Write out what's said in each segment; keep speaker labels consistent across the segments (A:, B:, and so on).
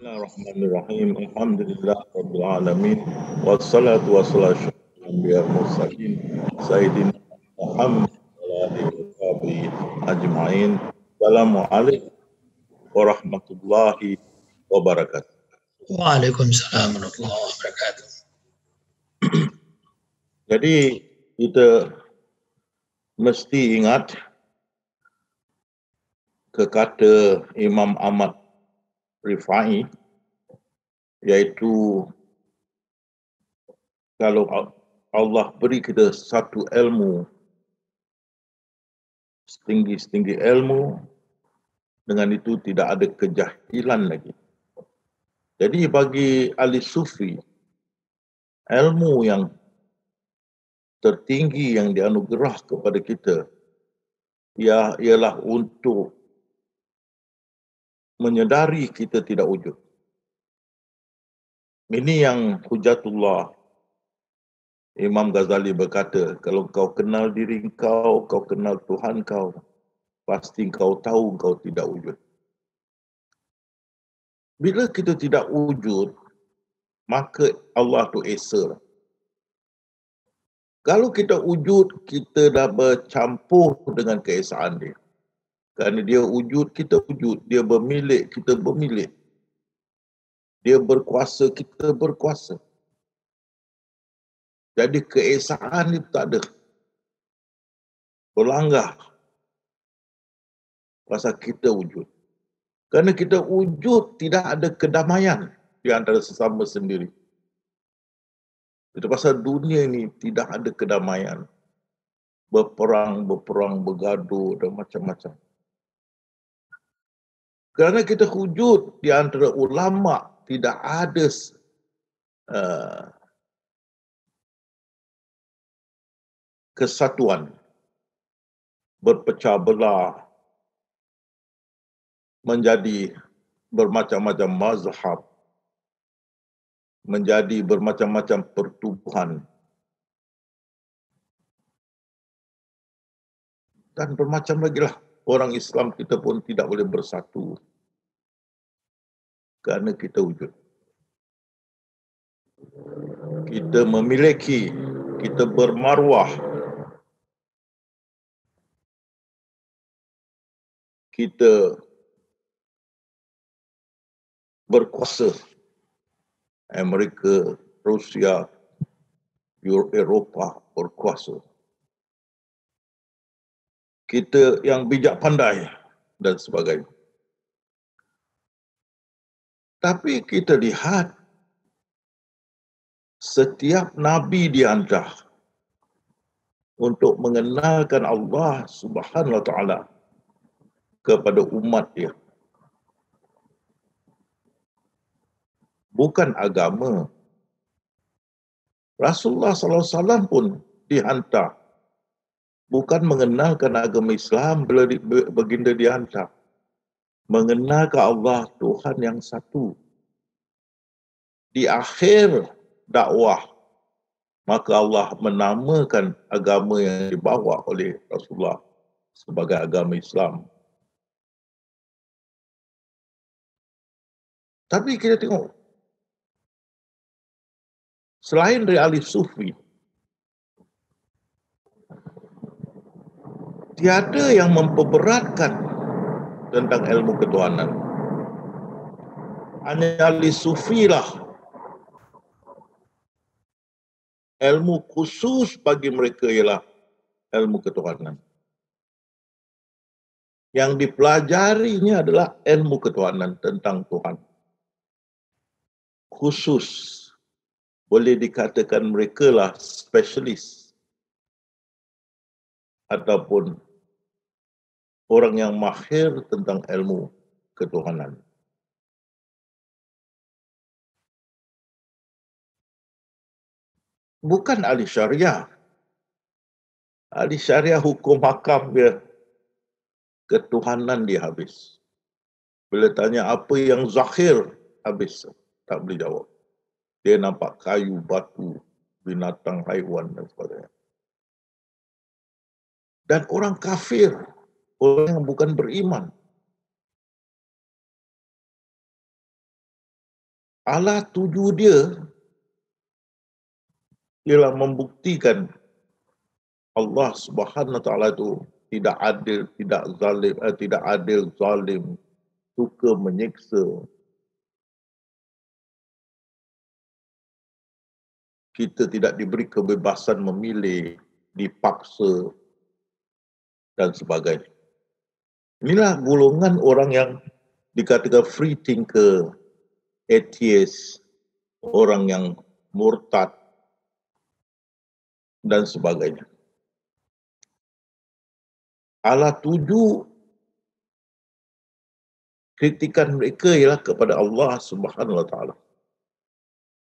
A: Bismillahirrahmanirrahim. Alhamdulillah Rabbil Alamin. Wassalatu wassalamu ala mursalin Sayyidina Muhammad wa alihi wa sahbihi ajma'in. Assalamualaikum warahmatullahi wabarakatuh.
B: Waalaikumsalam warahmatullahi wabarakatuh.
A: Jadi kita mesti ingat kata Imam Ahmad Rifai, iaitu kalau Allah beri kita satu ilmu, setinggi-setinggi ilmu, dengan itu tidak ada kejahilan lagi. Jadi bagi ahli sufi, ilmu yang tertinggi yang dianugerah kepada kita ialah untuk menyedari kita tidak wujud. Ini yang Hujatullah Imam Ghazali berkata, kalau kau kenal diri kau, kau kenal Tuhan kau, pasti kau tahu kau tidak wujud. Bila kita tidak wujud, maka Allah tu esa. Kalau kita wujud, kita dah bercampur dengan keesaan dia. Kerana dia wujud, kita wujud. Dia bermilik, kita bermilik. Dia berkuasa, kita berkuasa. Jadi keesaan itu tak ada. Berlanggar. Pasal kita wujud. Kerana kita wujud, tidak ada kedamaian di antara sesama sendiri. Itu pasal dunia ini tidak ada kedamaian. Berperang, bergaduh dan macam-macam. Kerana kita wujud di antara ulama, tidak ada kesatuan, berpecah belah, menjadi bermacam-macam mazhab, menjadi bermacam-macam pertubuhan, dan bermacam lagi lah. Orang Islam kita pun tidak boleh bersatu kerana kita wujud. Kita memiliki, kita bermaruah, kita berkuasa. Amerika, Rusia, Eropah berkuasa. Kita yang bijak pandai dan sebagainya. Tapi kita lihat setiap Nabi dihantar untuk mengenalkan Allah Subhanahu Wa Taala kepada umat dia. Bukan agama. Rasulullah SAW pun dihantar bukan mengenalkan agama Islam bila baginda dihantar. Mengenalkan Allah Tuhan yang satu. Di akhir dakwah, maka Allah menamakan agama yang dibawa oleh Rasulullah sebagai agama Islam. Tapi kita tengok, selain dari ahli sufi, tiada yang memperberatkan tentang ilmu ketuhanan. Hanya ahli sufi lah ilmu khusus bagi mereka ialah ilmu ketuhanan. Yang dipelajarinya adalah ilmu ketuhanan tentang Tuhan. Khusus. Boleh dikatakan mereka lah spesialis. Ataupun orang yang mahir tentang ilmu ketuhanan. Bukan ahli syariah. Ahli syariah hukum hakam dia, ketuhanan dia habis. Bila tanya apa yang zahir, habis. Tak boleh jawab. Dia nampak kayu, batu, binatang, haiwan dan sebagainya. Dan orang kafir, orang yang bukan beriman, ala tuju dia ialah membuktikan Allah Subhanahu Wa Taala itu tidak adil, tidak adil, zalim, suka menyiksa. Kita tidak diberi kebebasan memilih, dipaksa dan sebagainya. Inilah golongan orang yang dikatakan free thinker, atheist, orang yang murtad dan sebagainya. Ala tuju kritikan mereka ialah kepada Allah Subhanahu Wa Taala.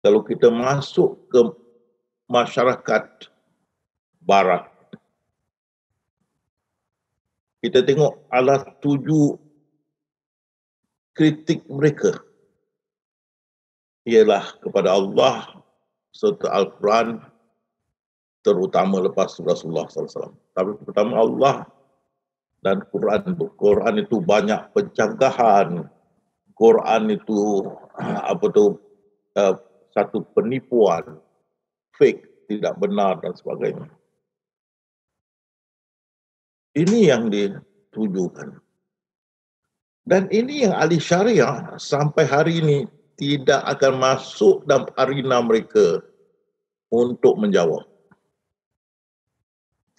A: Kalau kita masuk ke masyarakat barat, kita tengok ala tuju kritik mereka ialah kepada Allah serta Al-Quran, terutama lepas Rasulullah SAW. Tapi pertama Allah dan Quran itu banyak pencanggahan. Quran itu satu penipuan, fake, tidak benar dan sebagainya. Ini yang ditujukan. Dan ini yang ahli syariah sampai hari ini tidak akan masuk dalam arena mereka untuk menjawab.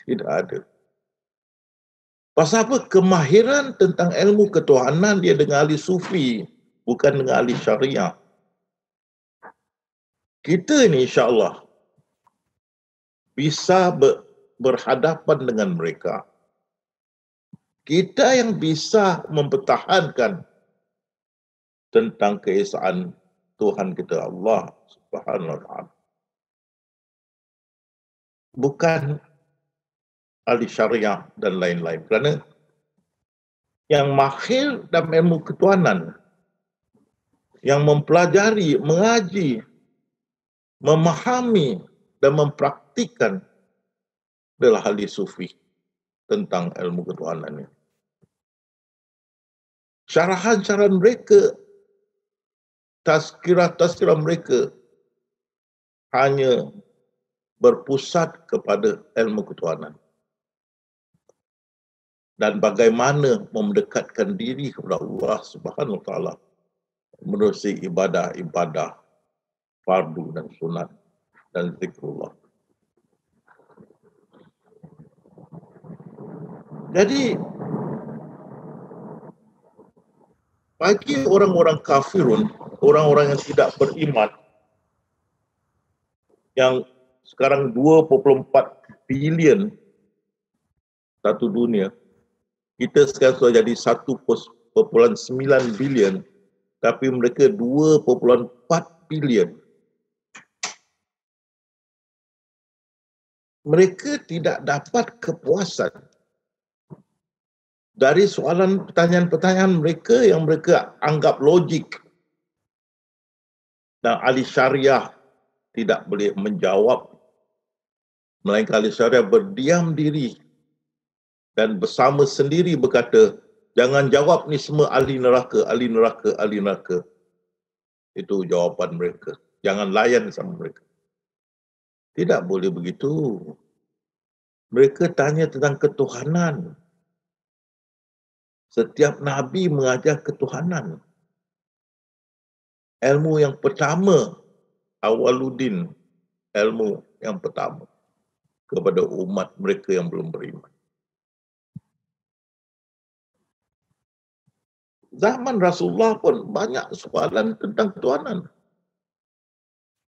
A: Tidak ada. Pasal apa? Kemahiran tentang ilmu ketuhanan dia dengan ahli sufi, bukan dengan ahli syariah. Kita ini insya-Allah bisa berhadapan dengan mereka. Kita yang bisa mempertahankan tentang keesaan Tuhan kita Allah Subhanahu Wa Taala. Bukan ahli syariah dan lain-lain. Kerana yang mahir dalam ilmu ketuhanan, yang mempelajari, mengaji, memahami dan mempraktikkan adalah ahli sufi tentang ilmu ketuhanan ini. Syarahan-syarahan mereka, tazkirah-tazkirah mereka hanya berpusat kepada ilmu ketuhanan. Dan bagaimana mendekatkan diri kepada Allah Subhanahu Wa Taala menerusi ibadah-ibadah fardu dan sunat dan zikrullah. Jadi bagi orang-orang kafirun, orang-orang yang tidak beriman, yang sekarang 2.4 bilion satu dunia, kita sekarang sudah jadi 1.9 bilion, tapi mereka 2.4 bilion. Mereka tidak dapat kepuasan dari soalan pertanyaan-pertanyaan mereka yang mereka anggap logik. Dan ahli syariah tidak boleh menjawab. Melainkan ahli syariah berdiam diri dan bersama sendiri berkata, jangan jawab ni semua ahli neraka, ahli neraka, ahli neraka. Itu jawapan mereka. Jangan layan sama mereka. Tidak boleh begitu. Mereka tanya tentang ketuhanan. Setiap Nabi mengajar ketuhanan. Ilmu yang pertama, awaluddin, ilmu yang pertama kepada umat mereka yang belum beriman. Zaman Rasulullah pun banyak soalan tentang ketuhanan.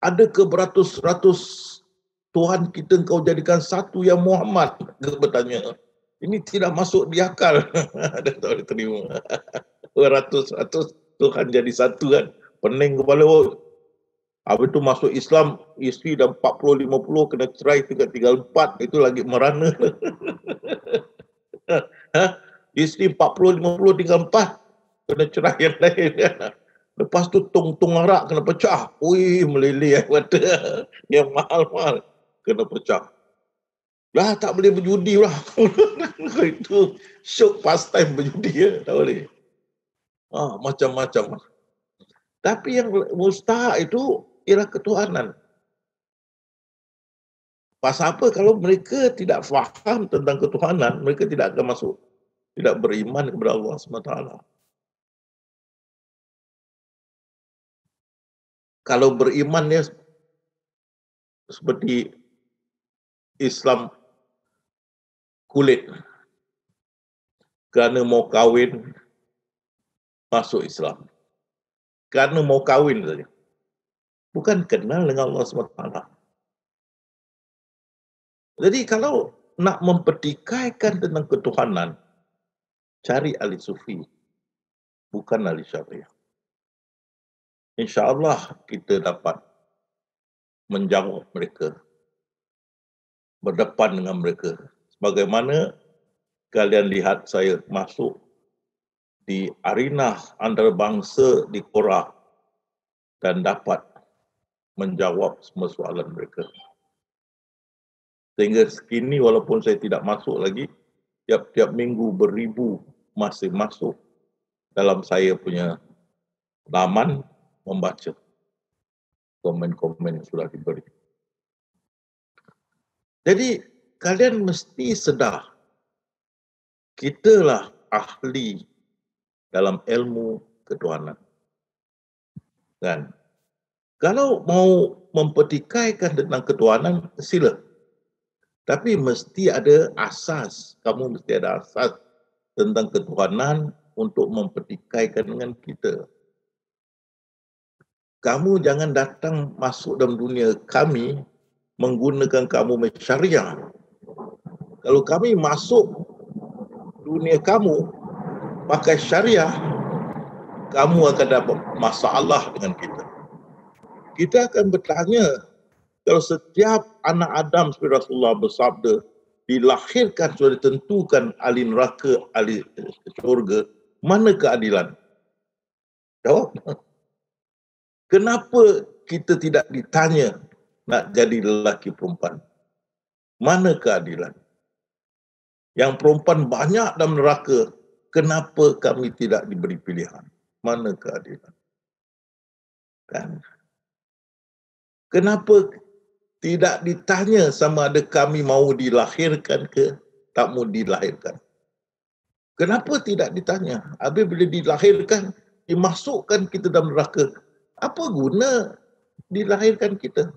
A: Ada ke beratus-ratus Tuhan kita engkau jadikan satu ya Muhammad? Dia bertanya. Ini tidak masuk di akal. Ada tak diterima. Beratus-ratus Tuhan jadi satu kan. Pening kepala. Habis itu masuk Islam, isteri dah 40-50 kena cerai, tinggal 4. Itu lagi merana. Isteri 40-50 tinggal 4. Kena cerai yang lain. Lepas tu tung arak kena pecah. Ui, meleleh mata. Yang mahal-mahal kena pecah. Lah tak boleh berjudi lah. Itu syok pastime berjudi ya. Tak boleh. Macam-macam. Tapi yang mustahak itu ialah ketuhanan. Pasal apa? Kalau mereka tidak faham tentang ketuhanan, mereka tidak akan masuk, tidak beriman kepada Allah SWT. Kalau beriman dia seperti Islam kulit, kerana mau kahwin masuk Islam, kerana mau kahwin saja, bukan kenal dengan Allah SWT. Jadi kalau nak mempertikaikan tentang ketuhanan, cari ahli sufi, bukan ahli syariah. InsyaAllah kita dapat menjawab mereka, berdepan dengan mereka. Sebagaimana kalian lihat saya masuk di arena antarabangsa di Korea dan dapat menjawab semua soalan mereka. Sehingga sekini walaupun saya tidak masuk lagi, tiap-tiap minggu beribu masih masuk dalam saya punya laman membaca komen-komen yang sudah diberi. Jadi kalian mesti sedar, kitalah ahli dalam ilmu ketuhanan. Kan? Kalau mau mempertikaikan tentang ketuhanan, sila. Tapi mesti ada asas. Kamu mesti ada asas tentang ketuhanan untuk mempertikaikan dengan kita. Kamu jangan datang masuk dalam dunia kami menggunakan kamu syariah. Kalau kami masuk dunia kamu pakai syariah, kamu akan dapat masalah dengan kita. Kita akan bertanya, kalau setiap anak Adam seperti Rasulullah bersabda, dilahirkan sudah ditentukan ahli neraka, ahli syurga, mana keadilan? Jawab. Kenapa kita tidak ditanya nak jadi lelaki perempuan? Mana keadilan? Yang perempuan banyak dalam neraka, kenapa kami tidak diberi pilihan? Mana keadilan? Kan? Kenapa tidak ditanya sama ada kami mau dilahirkan ke tak mau dilahirkan? Kenapa tidak ditanya? Habis bila dilahirkan, dimasukkan kita dalam neraka. Apa guna dilahirkan kita?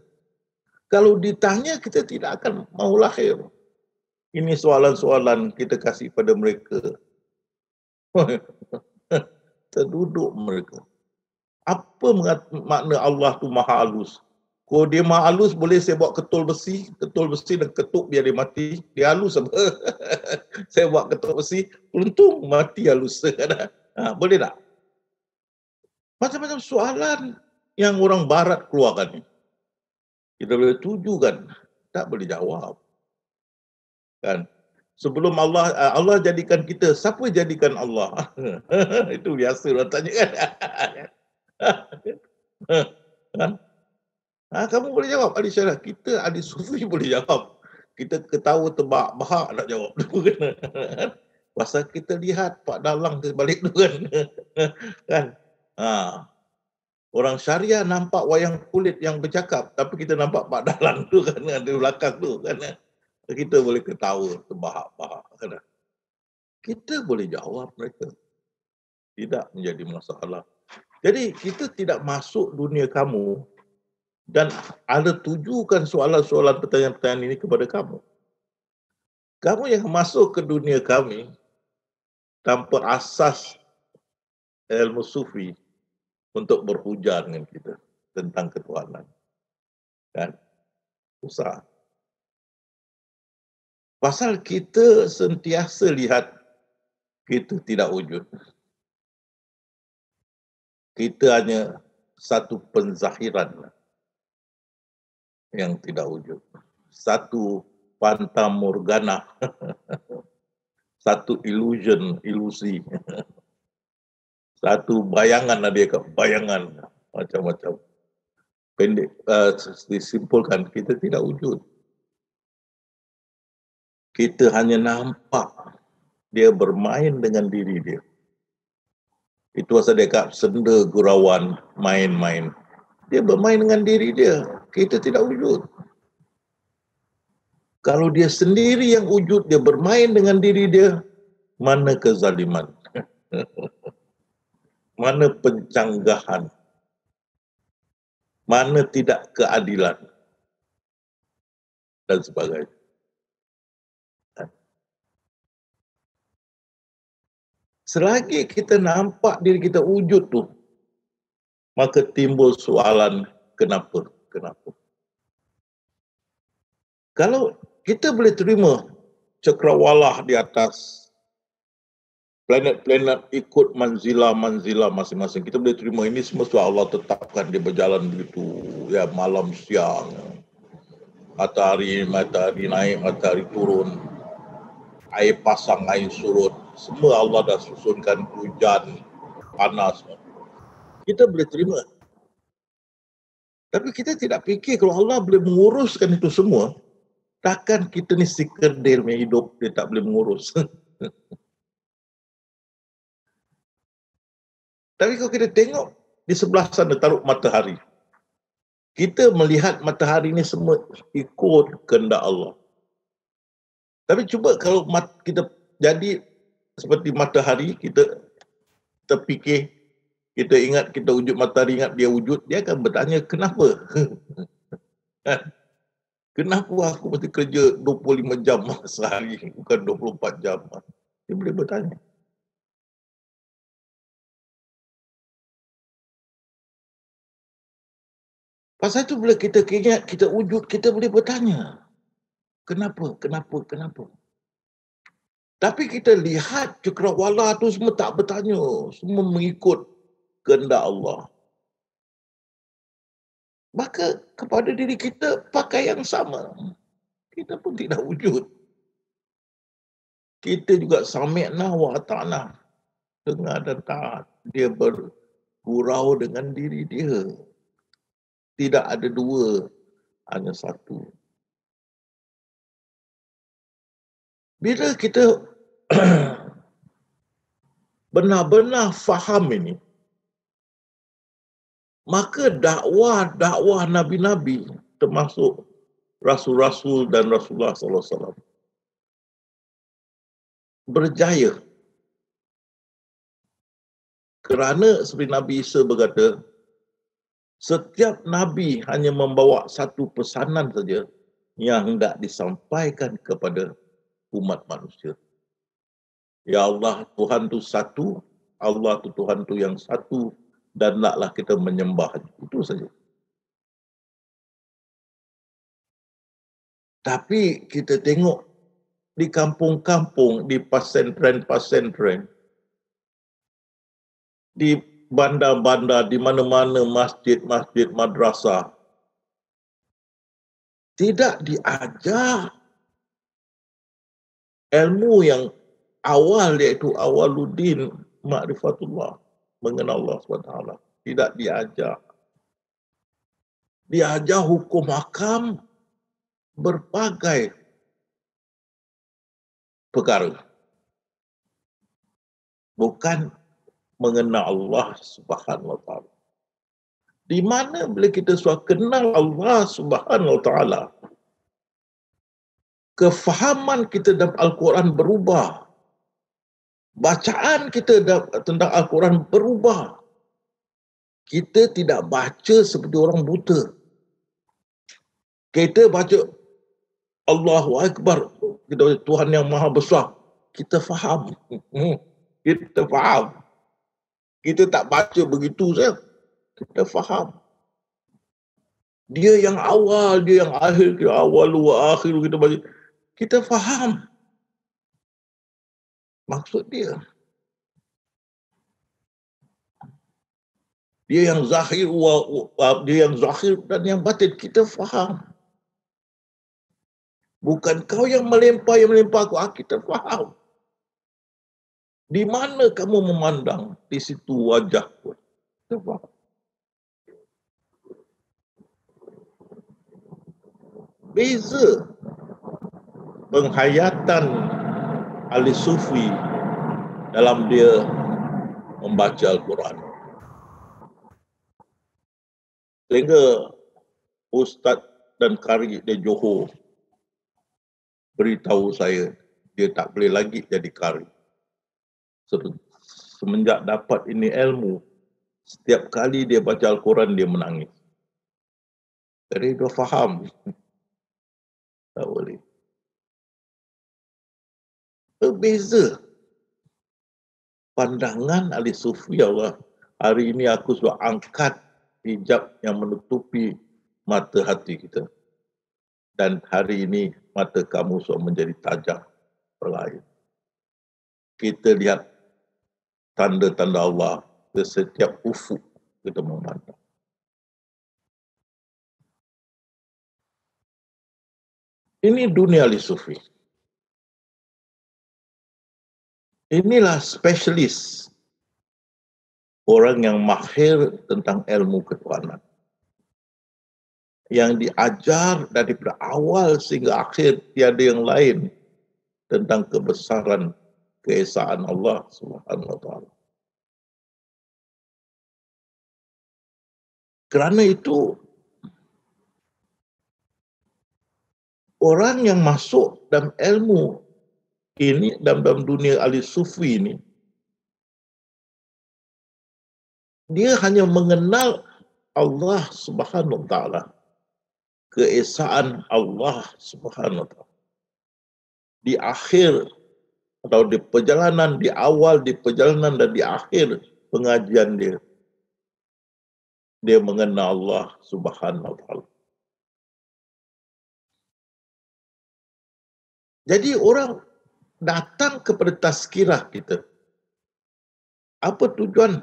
A: Kalau ditanya, kita tidak akan mau lahir. Ini soalan-soalan kita kasih pada mereka. Terduduk mereka. Apa makna Allah tu maha halus? Kalau dia maha halus, boleh saya buat ketul besi dan ketuk biar dia mati. Dia halus apa? Saya buat ketuk besi, untung mati halus. Boleh tak? Macam-macam soalan yang orang barat keluarkan ni. Kita boleh tuju kan? Tak boleh jawab. Kan? Sebelum Allah jadikan kita, siapa jadikan Allah? Itu biasa orang tanya kan? Kamu boleh jawab ahli syariah. Kita ahli sufi boleh jawab. Kita ketawa terbahak-bahak nak jawab. Pasal kita lihat Pak Dalang ke balik tu kan. Kan? Orang syariah nampak wayang kulit yang bercakap, tapi kita nampak Pak Dalang tu kan di belakang tu kan. Kita boleh ketawa terbahak-bahak kan. Kita boleh jawab mereka. Tidak menjadi masalah. Jadi kita tidak masuk dunia kamu dan ada tujukan soalan-soalan pertanyaan-pertanyaan ini kepada kamu. Kamu yang masuk ke dunia kami tanpa asas ilmu sufi untuk berhujah dengan kita tentang ketuhanan. Kan? Susah. Pasal kita sentiasa lihat kita tidak wujud. Kita hanya satu penzahiran yang tidak wujud. Satu fata morgana. Satu ilusi. Satu bayangan dia bayangan macam-macam. Pendek disimpulkan kita tidak wujud. Kita hanya nampak dia bermain dengan diri dia. Itu asal dia kat senda gurauan, main-main. Dia bermain dengan diri dia. Kita tidak wujud. Kalau dia sendiri yang wujud, dia bermain dengan diri dia, mana kezaliman? Mana pencanggahan? Mana tidak keadilan? Dan sebagainya. Selagi kita nampak diri kita wujud tu, maka timbul soalan kenapa? Kenapa? Kalau kita boleh terima cakrawala di atas, planet-planet ikut manzilah-manzilah masing-masing, kita boleh terima ini semua sebab Allah tetapkan dia berjalan begitu, ya, malam siang, matahari naik, matahari turun, air pasang, air surut, semua Allah dah susunkan, hujan, panas. Kita boleh terima. Tapi kita tidak fikir kalau Allah boleh menguruskan itu semua, takkan kita ni si kerdil yang hidup, dia tak boleh mengurus. Tapi kalau kita tengok di sebelah sana taruh matahari, kita melihat matahari ni semua ikut kehendak Allah. Tapi cuba kalau kita jadi seperti matahari, kita fikir, kita ingat kita wujud matahari, ingat dia wujud, dia akan bertanya kenapa? Kenapa aku mesti kerja 25 jam sehari, bukan 24 jam? Dia boleh bertanya. Pasal itu bila kita ingat, kita wujud, kita boleh bertanya. Kenapa? Kenapa? Kenapa? Tapi kita lihat cakrawala tu semua tak bertanya. Semua mengikut kehendak Allah. Maka kepada diri kita pakai yang sama. Kita pun tidak wujud. Kita juga sami'na wa ata'na. Dengar dan taat. Dia bergurau dengan diri dia. Tidak ada dua, hanya satu. Bila kita benar-benar faham ini, maka dakwah Nabi-Nabi, termasuk Rasul-Rasul dan Rasulullah SAW, berjaya. Kerana seperti Nabi Isa berkata, setiap Nabi hanya membawa satu pesanan saja yang hendak disampaikan kepada umat manusia. Ya Allah, Tuhan tu satu, Allah tu Tuhan tu yang satu, dan naklah kita menyembah. Itu saja. Tapi kita tengok di kampung-kampung, di pasentren-pasentren, di bandar-bandar, di mana-mana masjid-masjid, madrasah, tidak diajar ilmu yang awal, iaitu awaluddin ma'rifatullah, mengenal Allah SWT. Tidak diajar. Diajar hukum hakam berbagai perkara. Bukan mengenal Allah Subhanahu Wa Taala. Di mana bila kita sudah kenal Allah Subhanahu Wa Taala, kefahaman kita dalam Al-Quran berubah. Bacaan kita tentang Al-Quran berubah. Kita tidak baca seperti orang buta. Kita baca Allahu Akbar, kita baca Tuhan yang Maha Besar. Kita faham. Kita faham. Kita tak baca begitu saja. Kita faham. Dia yang awal, dia yang akhir, dia awal wa akhir, kita baca. Kita faham maksud dia. Dia yang zahir, dia yang zahir dan yang batin, kita faham. Bukan kau yang melempar aku, kita faham. Di mana kamu memandang, di situ wajahku. Kita faham. Beza penghayatan ahli sufi dalam dia membaca Al-Quran. Sehingga Ustaz dan Qari di Johor beritahu saya dia tak boleh lagi jadi Qari. Semenjak dapat ini ilmu, setiap kali dia baca Al-Quran dia menangis. Jadi dia faham. Tak boleh. Berbeza pandangan ahli sufi. Allah, hari ini aku sudah angkat hijab yang menutupi mata hati kita. Dan hari ini mata kamu sudah menjadi tajam perlahan. Kita lihat tanda-tanda Allah di setiap ufuk kita memandang. Ini dunia ahli sufi. Inilah spesialis orang yang mahir tentang ilmu ketuhanan. Yang diajar daripada awal sehingga akhir tiada yang lain tentang kebesaran keesaan Allah Subhanahu wa taala. Kerana itu orang yang masuk dalam ilmu ini, dalam dunia ahli sufi ini, dia hanya mengenal Allah Subhanahu wa taala, keesaan Allah Subhanahu wa taala. Di akhir atau di perjalanan, di awal, di perjalanan dan di akhir pengajian dia, dia mengenal Allah Subhanahu wa taala. Jadi orang datang kepada tazkirah kita. Apa tujuan?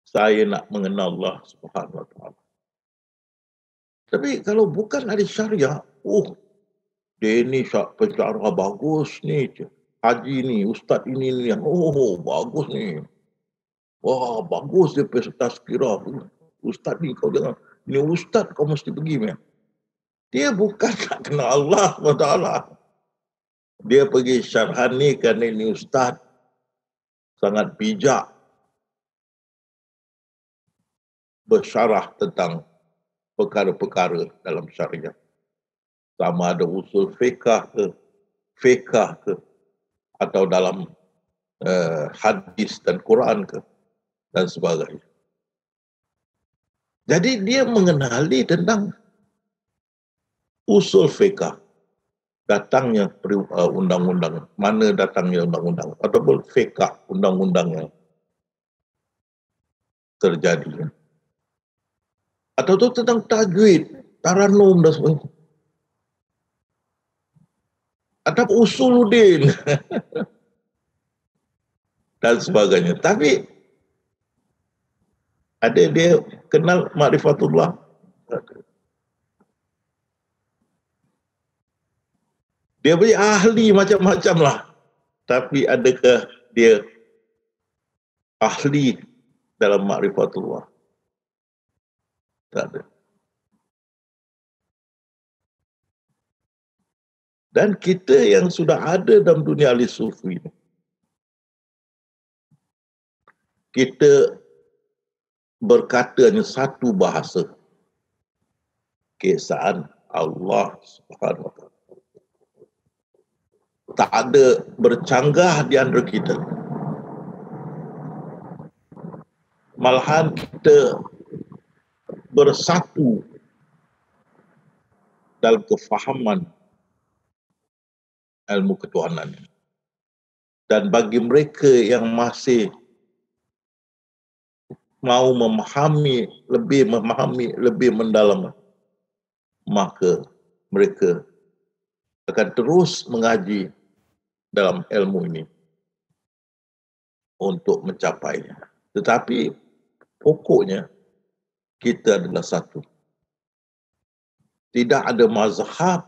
A: Saya nak mengenal Allah Subhanahu wa taala. Tapi kalau bukan ahli syariah, dia ni pencara bagus ni, haji ni, ustaz ini yang bagus ni. Wah, bagus dia tazkirah. Ustaz ni kau jangan, ni ustaz kau mesti pergi ni. Dia bukan nak kenal Allah SWT. Dia pergi syarhan ni kerana ini ustaz sangat bijak bersyarah tentang perkara-perkara dalam syariat. Sama ada usul fiqh ke, atau dalam hadis dan Quran ke, dan sebagainya. Jadi dia mengenali tentang usul fiqh, datangnya undang-undang, mana datangnya undang-undang, ataupun fiqh, undang-undang yang terjadi. Atau tu tentang tajwid, taranum dan sebagainya. Atau usuluddin dan sebagainya. Tapi ada dia kenal ma'rifatullah. Dia punya ahli macam-macam lah. Tapi adakah dia ahli dalam ma'rifatullah? Tak ada. Dan kita yang sudah ada dalam dunia ahli sufi ini, kita berkata hanya satu bahasa. Keesaan Allah Subhanahu wa taala. Tak ada bercanggah di antara kita. Malahan kita bersatu dalam kefahaman ilmu ketuhanan. Dan bagi mereka yang masih mau memahami lebih mendalam, maka mereka akan terus mengaji dalam ilmu ini untuk mencapainya. Tetapi pokoknya kita adalah satu. Tidak ada mazhab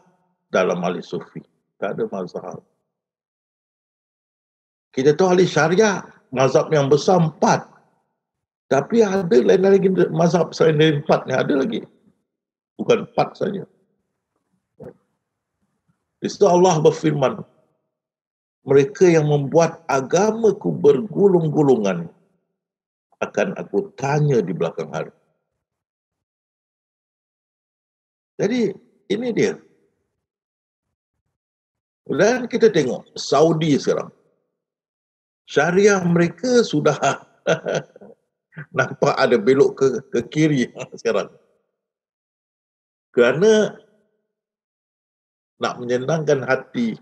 A: dalam ahli sufi. Tak ada mazhab. Kita tahu ahli syariah, mazhab yang besar 4. Tapi ada lain lagi mazhab selain dari 4 ni, ada lagi. Bukan 4 saja. Di situ Allah berfirman, mereka yang membuat agamaku bergulung-gulungan akan aku tanya di belakang hari. Jadi ini dia. Dan kita tengok Saudi sekarang. Syariah mereka sudah nampak ada belok ke kiri sekarang. Kerana nak menyenangkan hati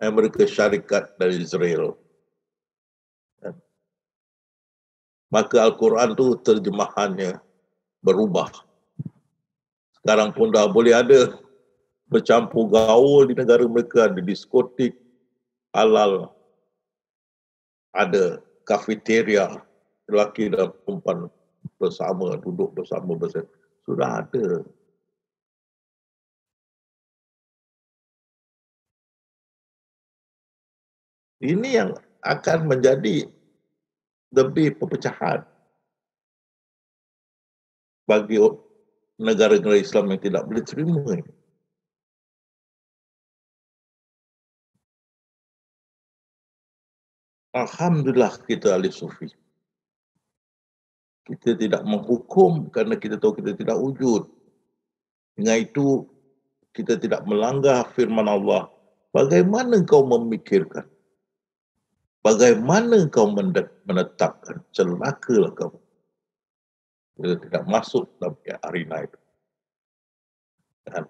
A: mereka syarikat dari Israel. Maka Al-Quran tu terjemahannya berubah. Sekarang pun dah boleh ada bercampur gaul di negara mereka, ada diskotik halal, ada kafeteria, lelaki dan perempuan bersama, duduk bersama, sudah ada. Ini yang akan menjadi lebih perpecahan bagi negara-negara Islam yang tidak boleh terima ini. Alhamdulillah kita ahli sufi. Kita tidak menghukum kerana kita tahu kita tidak wujud. Dengan itu, kita tidak melanggar firman Allah. Bagaimana kau memikirkan? Bagaimana kau menetapkan? Celakalah kau. Kita tidak masuk dalam arena itu. Dan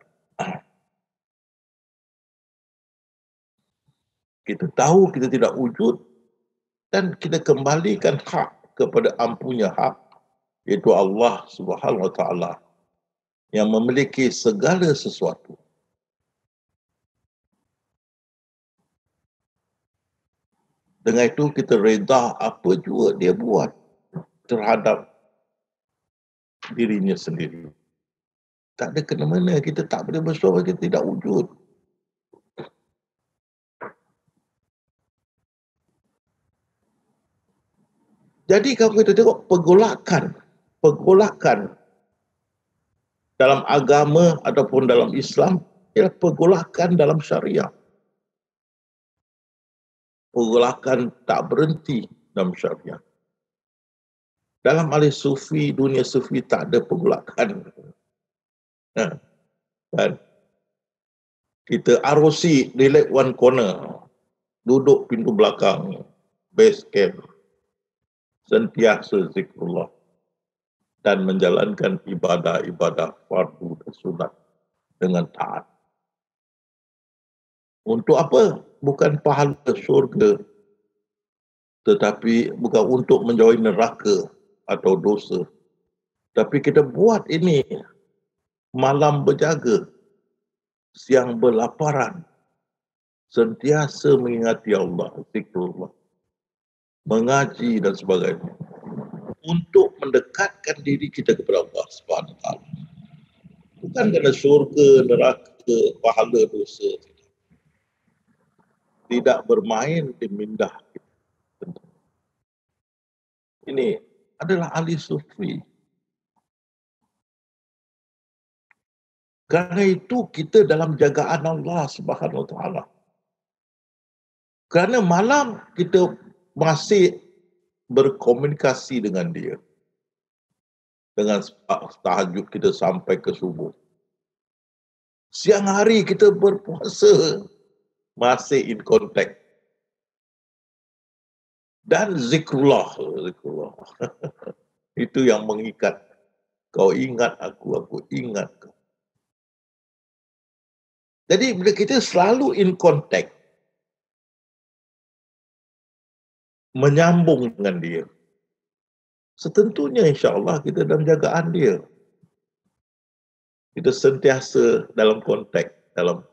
A: kita tahu kita tidak wujud dan kita kembalikan hak kepada ampunya hak, iaitu Allah Subhanahu Wa Taala yang memiliki segala sesuatu. Dengan itu kita reda apa juga dia buat terhadap dirinya sendiri. Tak ada kena-mena, kita tak boleh bersuara, kita tidak wujud. Jadi kalau kita tengok pergolakan dalam agama ataupun dalam Islam ialah pergolakan dalam syariah. Pergolakan tak berhenti dalam syariah. Dalam ahli sufi, dunia sufi tak ada pergolakan. Dan kita ROC, relax one corner, duduk pintu belakang, base camp, sentiasa zikrullah dan menjalankan ibadah-ibadah fardu dan sunat dengan taat. Untuk apa? Bukan pahala syurga, tetapi bukan untuk menjauhi neraka atau dosa. Tapi kita buat ini malam berjaga, siang berlaparan, sentiasa mengingati Allah, zikrullah, mengaji dan sebagainya, untuk mendekatkan diri kita kepada Allah Subhanahu Wa Taala. Bukan kerana syurga, neraka, pahala, dosa. Tidak bermain di mindah. Ini adalah ahli sufi. Kerana itu kita dalam jagaan Allah Subhanahu Wa Taala. Kerana malam kita masih berkomunikasi dengan dia. Dengan tahajud kita sampai ke subuh. Siang hari kita berpuasa, masih in contact. Dan zikrullah. Itu yang mengikat. Kau ingat aku ingat kau. Jadi bila kita selalu in contact, menyambung dengan dia, setentunya insya-Allah kita dalam jagaan dia. Kita sentiasa dalam kontak, dalam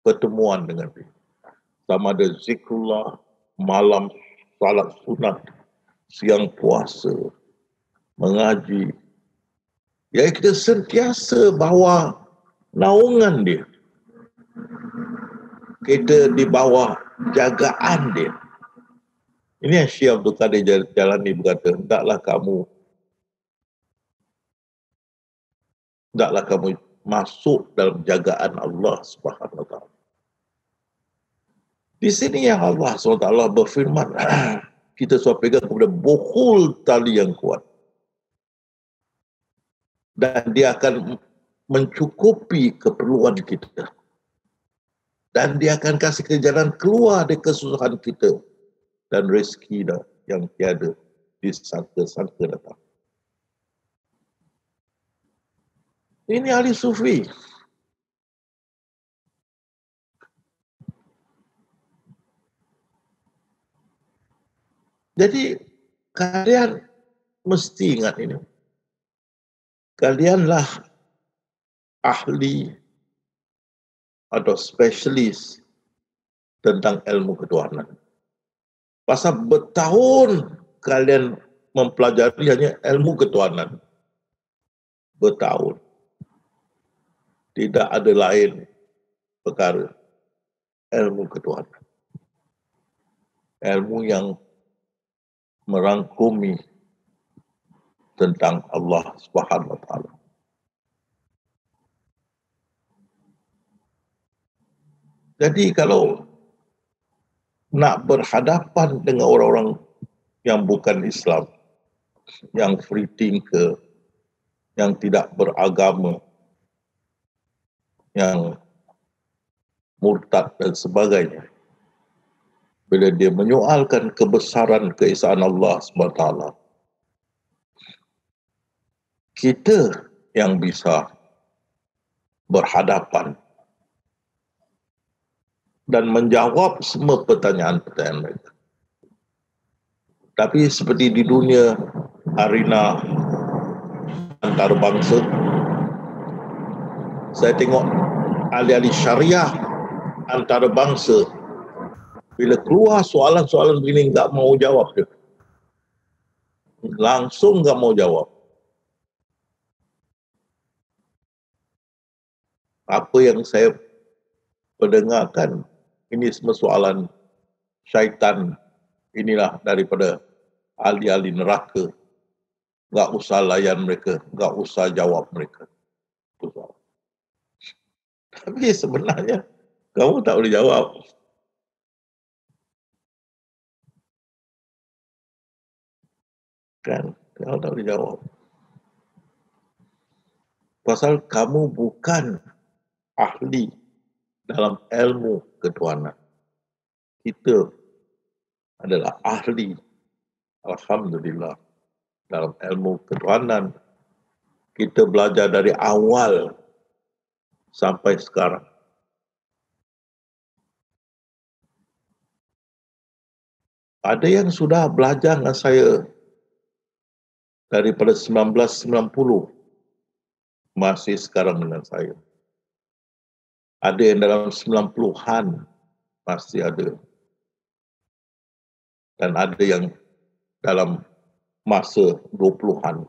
A: pertemuan dengan dia. Sama ada zikrullah, malam salat sunat, siang puasa, mengaji. Ya, kita sentiasa bawa naungan dia. Kita di bawah jagaan dia. Ini yang Syekh Abdul Qadir Jalani berkata, hendaklah kamu masuk dalam jagaan Allah Subhanahu Wa Taala. Di sini yang Allah SWT berfirman, kita sudah pegang kepada bohol tali yang kuat. Dan dia akan mencukupi keperluan kita. Dan dia akan kasih kita jalan keluar dari kesusahan kita. Dan rezeki yang tiada disangka-sangka datang. Ini ahli sufi. Jadi kalian mesti ingat ini. Kalianlah ahli atau spesialis tentang ilmu ketuhanan. Pasal bertahun kalian mempelajari hanya ilmu ketuhanan. Bertahun. Tidak ada lain perkara. Ilmu ketuhanan. Ilmu yang merangkumi tentang Allah Subhanahu Wa Taala. Jadi kalau nak berhadapan dengan orang-orang yang bukan Islam, yang free thinker, yang tidak beragama, yang murtad dan sebagainya, bila dia menyoalkan kebesaran keesaan Allah SWT, kita yang bisa berhadapan dan menjawab semua pertanyaan-pertanyaan mereka. Tapi seperti di dunia arena antarabangsa, saya tengok ahli-ahli syariah antarabangsa, bila keluar soalan-soalan begini tak mau jawab dia. Langsung tak mau jawab. Apa yang saya pendengarkan, ini semua soalan syaitan, inilah daripada ahli-ahli neraka. Tak usah layan mereka, tak usah jawab mereka. Tapi sebenarnya, kamu tak boleh jawab. Kan, kamu tak boleh jawab. Pasal kamu bukan ahli dalam ilmu ketuhanan. Kita adalah ahli, alhamdulillah, dalam ilmu ketuhanan. Kita belajar dari awal sampai sekarang. Ada yang sudah belajar dengan saya daripada 1990, masih sekarang dengan saya. Ada yang dalam 90-an, masih ada. Dan ada yang dalam masa 20-an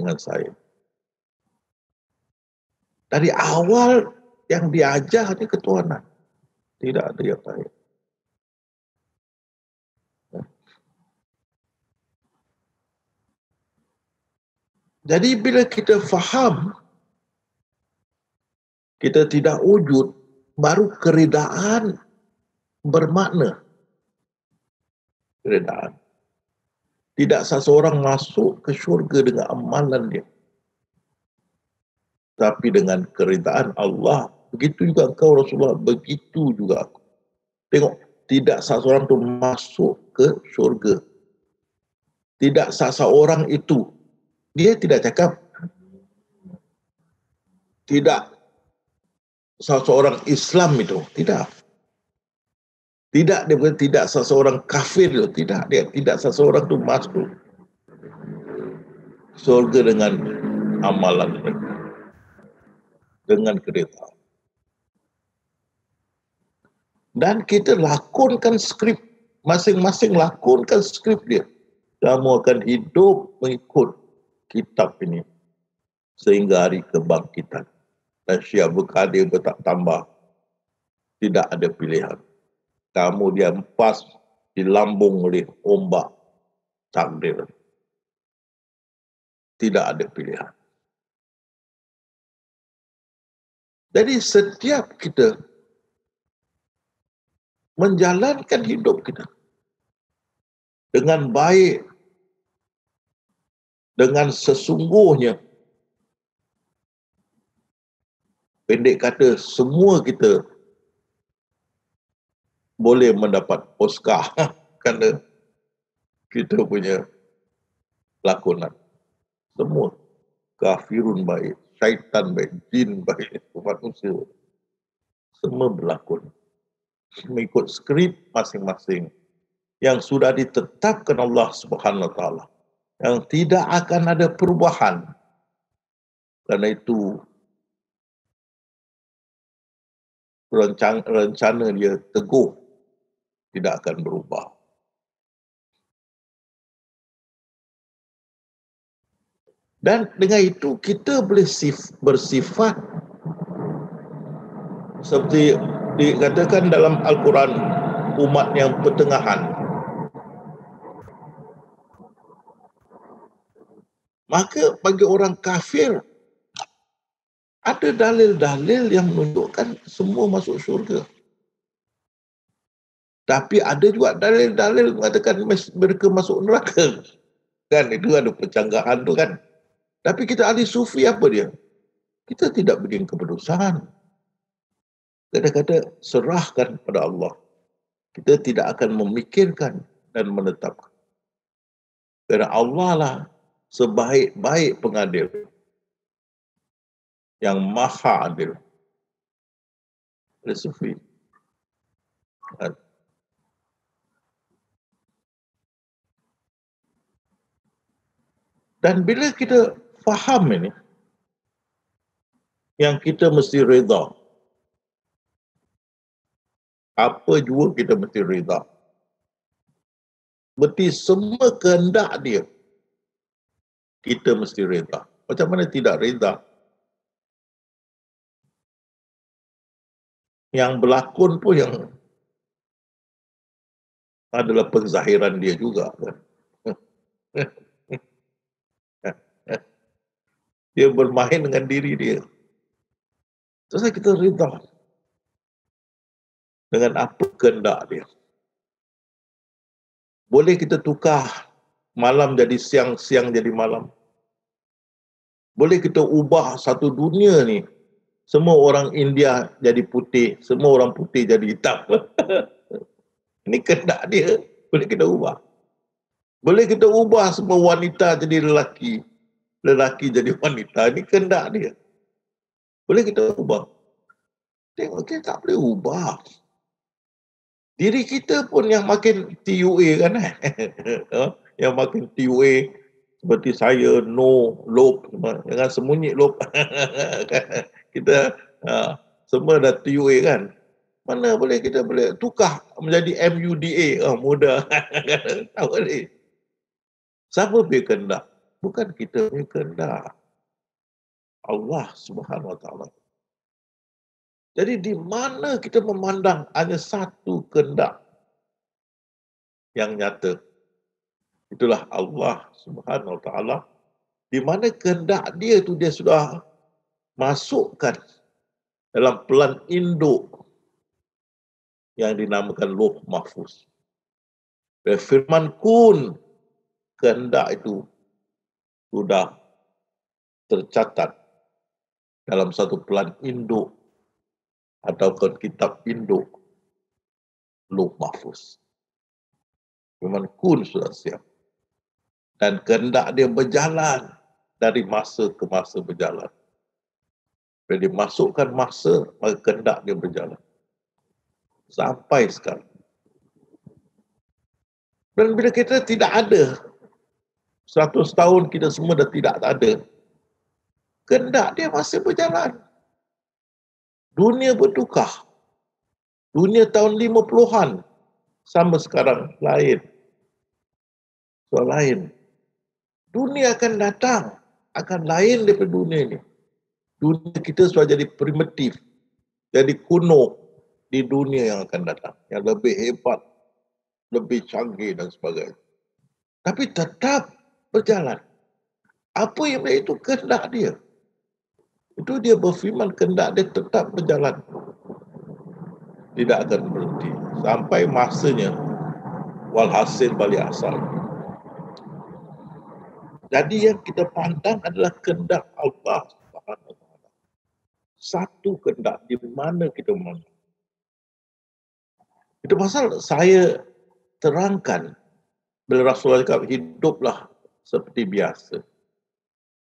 A: dengan saya. Dari awal yang diajar ini ketuhanan. Tidak ada yang lain. Jadi bila kita faham, kita tidak wujud, baru keredaan bermakna. Keredaan. Tidak seseorang masuk ke syurga dengan amalan dia. Tapi dengan keredaan Allah, begitu juga engkau Rasulullah, begitu juga aku. Tengok, tidak seseorang itu masuk ke syurga. Tidak seseorang itu, dia tidak cakap, tidak seseorang Islam itu, tidak. Tidak, dia bukan tidak seseorang kafir itu, tidak. Dia tidak seseorang itu masuk syurga dengan amalan mereka. Dengan keredaan. Dan kita lakonkan skrip, masing-masing lakonkan skrip dia. Kamu akan hidup mengikut kitab ini sehingga hari kebangkitan. Dan Syekh Abdul Qadir bertambah, tidak ada pilihan. Kamu dihempas di lambung oleh ombak takdir. Tidak ada pilihan. Jadi setiap kita menjalankan hidup kita dengan baik, dengan sesungguhnya. Pendek kata, semua kita boleh mendapat Oscar kerana kita punya lakonan. Semua. Kafirun baik, syaitan baik, jin baik, manusia. Semua berlakon. Mengikut skrip masing-masing yang sudah ditetapkan Allah Subhanahu Wa Taala, yang tidak akan ada perubahan. Karena itu rencana dia teguh, tidak akan berubah. Dan dengan itu kita boleh bersifat seperti dikatakan dalam Al-Quran, umat yang pertengahan. Maka bagi orang kafir, ada dalil-dalil yang menunjukkan semua masuk syurga. Tapi ada juga dalil-dalil mengatakan mereka masuk neraka. Kan itu ada pencanggahan tu kan. Tapi kita ahli sufi apa dia? Kita tidak bikin keputusan. Kadang-kadang serahkan pada Allah. Kita tidak akan memikirkan dan menetapkan. Kerana Allah lah sebaik-baik pengadil. Yang maha adil. Ahli sufi. Dan bila kita faham ini, yang kita mesti reda. Apa juga kita mesti reda. Berarti semua kehendak dia, kita mesti reda. Macam mana tidak reda? Yang berlakon pun yang adalah penzahiran dia juga. Dia bermain dengan diri dia. Terus kita reda dengan apa kehendak dia. Boleh kita tukar malam jadi siang, siang jadi malam. Boleh kita ubah satu dunia ni. Semua orang India jadi putih, semua orang putih jadi hitam. Ini kehendak dia. Boleh kita ubah. Boleh kita ubah semua wanita jadi lelaki. Lelaki jadi wanita. Ini kehendak dia. Boleh kita ubah. Tengok, kita tak boleh ubah. Diri kita pun yang makin TUA kan. Yang makin TUA. Seperti saya, no, lop. Jangan sembunyi lop. Kita semua dah TUA kan. Mana boleh kita boleh tukar menjadi MUDA. Mudah. Tak boleh. Siapa punya kehendak? Bukan kita punya kehendak. Allah Subhanahu Wa Taala. Jadi di mana kita memandang hanya satu kehendak yang nyata. Itulah Allah Subhanahu Wa Taala. Di mana kehendak dia tu dia sudah masukkan dalam pelan induk yang dinamakan Lauh Mahfuz. Firman kun, kehendak itu sudah tercatat dalam satu pelan induk atau kitab induk Lauh Mahfuz. Firman kun sudah siap. Dan kehendak dia berjalan dari masa ke masa berjalan. Bila dimasukkan masa, maka kehendak dia berjalan. Sampai sekarang. Dan bila kita tidak ada, 100 tahun kita semua dah tidak ada, kehendak dia masih berjalan. Dunia bertukar. Dunia tahun 50-an sama sekarang lain. Soal lain. Dunia akan datang, akan lain daripada dunia ini. Dunia kita sudah jadi primitif, jadi kuno di dunia yang akan datang, yang lebih hebat, lebih canggih dan sebagainya. Tapi tetap berjalan. Apa yang itu kehendak dia. Itu dia berfirman kehendak dia tetap berjalan. tidak akan berhenti sampai masanya walhasil balik asal. Jadi yang kita pandang adalah kehendak Allah Subhanahu wa taala. Satu kehendak di mana kita memandang. Itu pasal saya terangkan bila Rasulullah cakap hiduplah seperti biasa.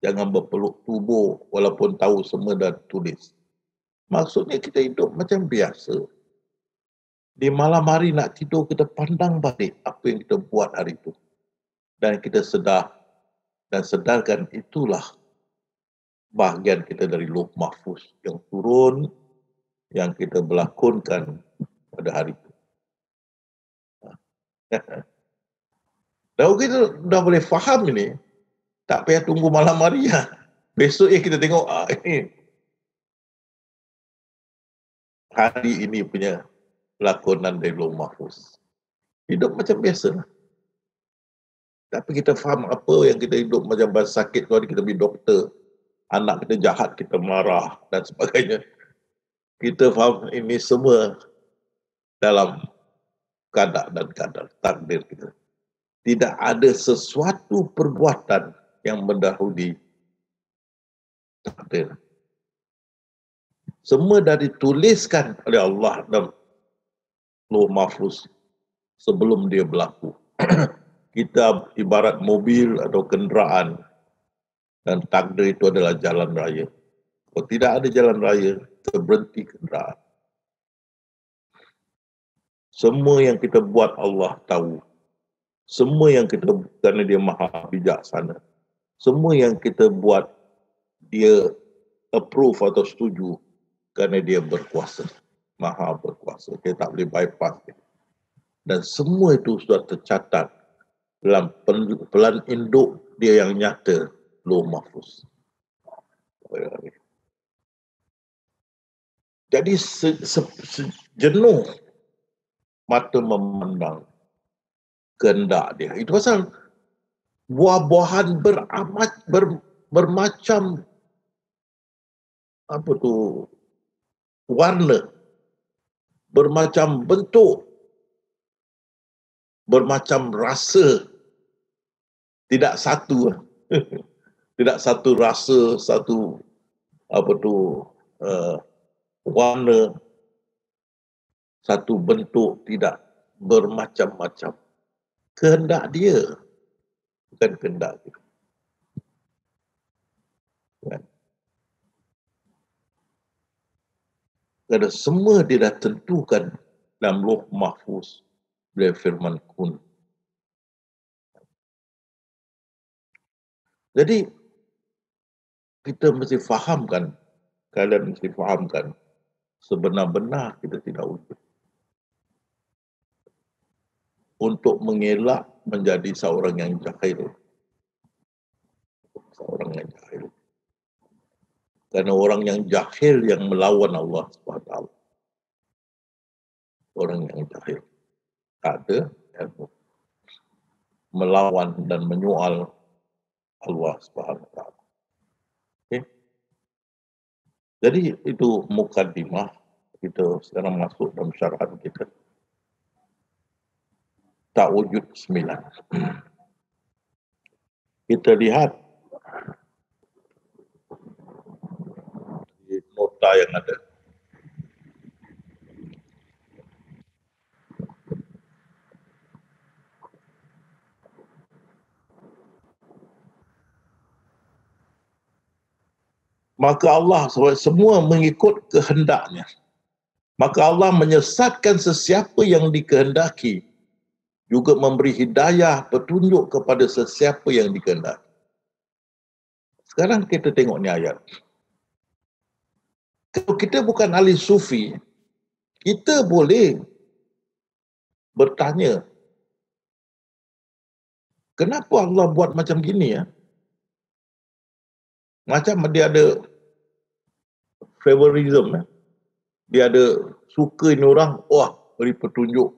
A: Jangan berpeluk tubuh walaupun tahu semua dah tulis. Maksudnya kita hidup macam biasa. Di malam hari nak tidur kita pandang balik apa yang kita buat hari itu. Dan kita sedar dan sedarkan itulah bahagian kita dari Lauh Mahfuz yang turun yang kita berlakonkan pada hari itu. Dan kita dah boleh faham ini, tak payah tunggu malam hari ya. Besok kita tengok ini hari ini punya lakonan dari Lauh Mahfuz. Hidup macam biasa. Tapi kita faham apa yang kita hidup macam sakit tu hari kita pergi doktor, anak kita jahat kita marah dan sebagainya. Kita faham ini semua dalam kadar dan kadar takdir kita. Tidak ada sesuatu perbuatan yang mendahului takdir. Semua dah dituliskan oleh Allah dalam Lauh Mahfuz sebelum dia berlaku. Kita ibarat mobil atau kenderaan dan takdir itu adalah jalan raya. Kalau tidak ada jalan raya, terberhenti kenderaan. Semua yang kita buat Allah tahu. Semua yang kita buat kerana dia maha bijaksana. Semua yang kita buat dia approve atau setuju kerana dia berkuasa. Maha berkuasa. Dia tak boleh bypass dia. Dan semua itu sudah tercatat dalam pelan induk dia yang nyata, Lauh Mahfuz. Jadi sejenuh mata memandang kehendak dia. Itu pasal buah-buahan bermacam apa tu warna, bermacam bentuk, bermacam rasa. Tidak satu. Tidak satu rasa, satu apa tu warna, satu bentuk, tidak, bermacam-macam. Kehendak dia, bukan kehendak kita. Kan? Kerana semua dia dah tentukan dalam Lauh Mahfuz bila firman kun. Jadi kita mesti fahamkan, kalian mesti fahamkan sebenar-benar kita tidak wujud. Untuk mengelak menjadi seorang yang jahil. Seorang yang jahil. Kerana orang yang jahil yang melawan Allah SWT. Orang yang jahil. Tak ada ilmu. Melawan dan menyoal Allah SWT. Okay? Jadi itu mukadimah. Kita sekarang masuk dalam syarahan kita. Tak wujud 9. Kita lihat di nota yang ada. Maka Allah semua mengikut kehendaknya. Maka Allah menyesatkan sesiapa yang dikehendaki, juga memberi hidayah petunjuk kepada sesiapa yang dikehendaki. Sekarang kita tengok ni ayat. Kalau kita bukan ahli sufi, kita boleh bertanya, kenapa Allah buat macam gini ya? Macam dia ada favorism. Dia ada suka ini orang, wah beri petunjuk.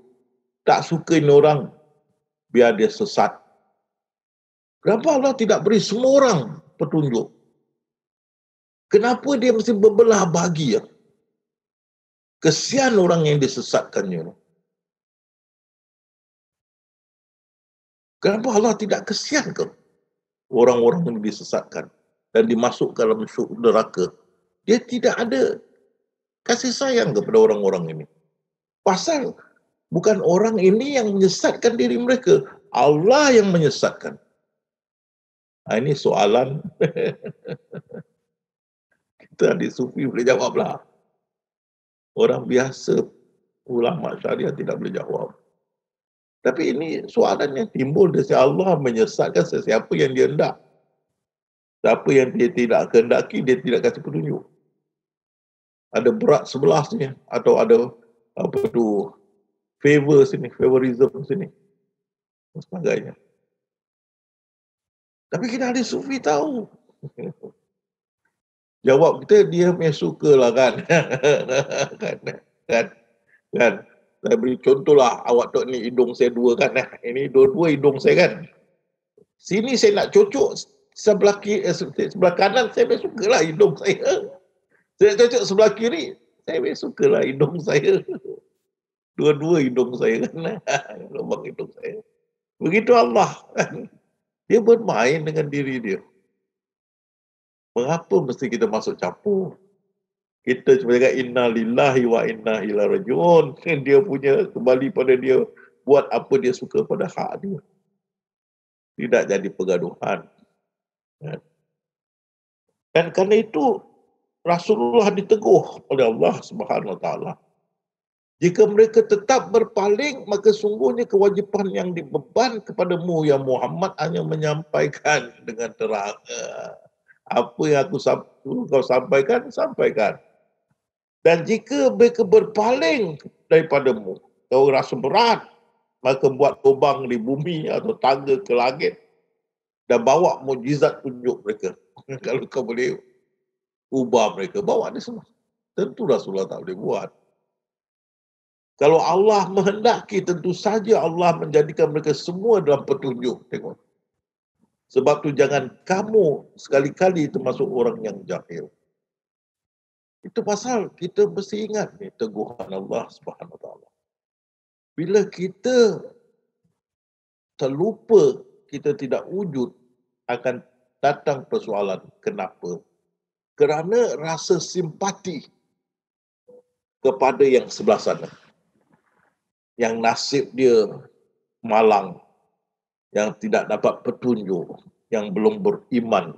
A: Tak suka ini orang, biar dia sesat. Kenapa Allah tidak beri semua orang petunjuk? Kenapa dia mesti berbelah bagi ya? Kesian orang yang disesatkannya. Kenapa Allah tidak kesian ke orang-orang yang disesatkan dan dimasukkan dalam neraka? Dia tidak ada kasih sayang kepada orang-orang ini. Pasal bukan orang ini yang menyesatkan diri mereka, Allah yang menyesatkan. Ini soalan kita di Sufi boleh jawablah. Orang biasa, ulama syariah tidak boleh jawab. Tapi ini soalan yang timbul dari Allah menyesatkan sesiapa yang dia hendak. Siapa yang dia tidak kehendaki, dia tidak kasih petunjuk. Ada berat sebelah sini, atau ada apa tu favor sini, favorism sini, dan sebagainya. Tapi kita ahli Sufi tahu. Jawab kita, dia punya suka lah kan. kan. Saya beri contoh lah, awak tahu ni hidung saya dua kan. Ini dua-dua hidung saya kan. Sini saya nak cocok sebelah kanan, saya lebih suka lah hidung saya. Saya nak cocok sebelah kiri, saya lebih suka lah hidung saya. Dua-dua hidung saya kan. Lubang hidung saya. Begitu Allah kan. Dia bermain dengan diri dia. Mengapa mesti kita masuk campur? Kita cuma cakap inna lillahi wa inna ilaihi rajiun. Dia punya kembali pada dia, buat apa dia suka pada hak dia. Tidak jadi pergaduhan. Dan kerana itu Rasulullah diteguh oleh Allah Subhanahu Wa Taala. Jika mereka tetap berpaling, maka sungguhnya kewajipan yang dibeban kepadamu ya Muhammad hanya menyampaikan dengan terang. Apa yang kau sampaikan, sampaikan. Dan jika mereka berpaling daripadamu, kau rasa berat, maka buat lubang di bumi atau tangga ke langit dan bawa mukjizat tunjuk mereka. Kalau kau boleh ubah mereka, bawa dia semua. Tentu Rasulullah tak boleh buat. Kalau Allah menghendaki, tentu saja Allah menjadikan mereka semua dalam petunjuk. Tengok. Sebab tu jangan kamu sekali-kali termasuk orang yang jahil. Itu pasal kita mesti ingat ni teguhan Allah Subhanahu Wa Taala. Bila kita terlupa, kita tidak wujud, akan datang persoalan. Kenapa? Kerana rasa simpati kepada yang sebelah sana. Yang nasib dia malang, yang tidak dapat petunjuk, yang belum beriman.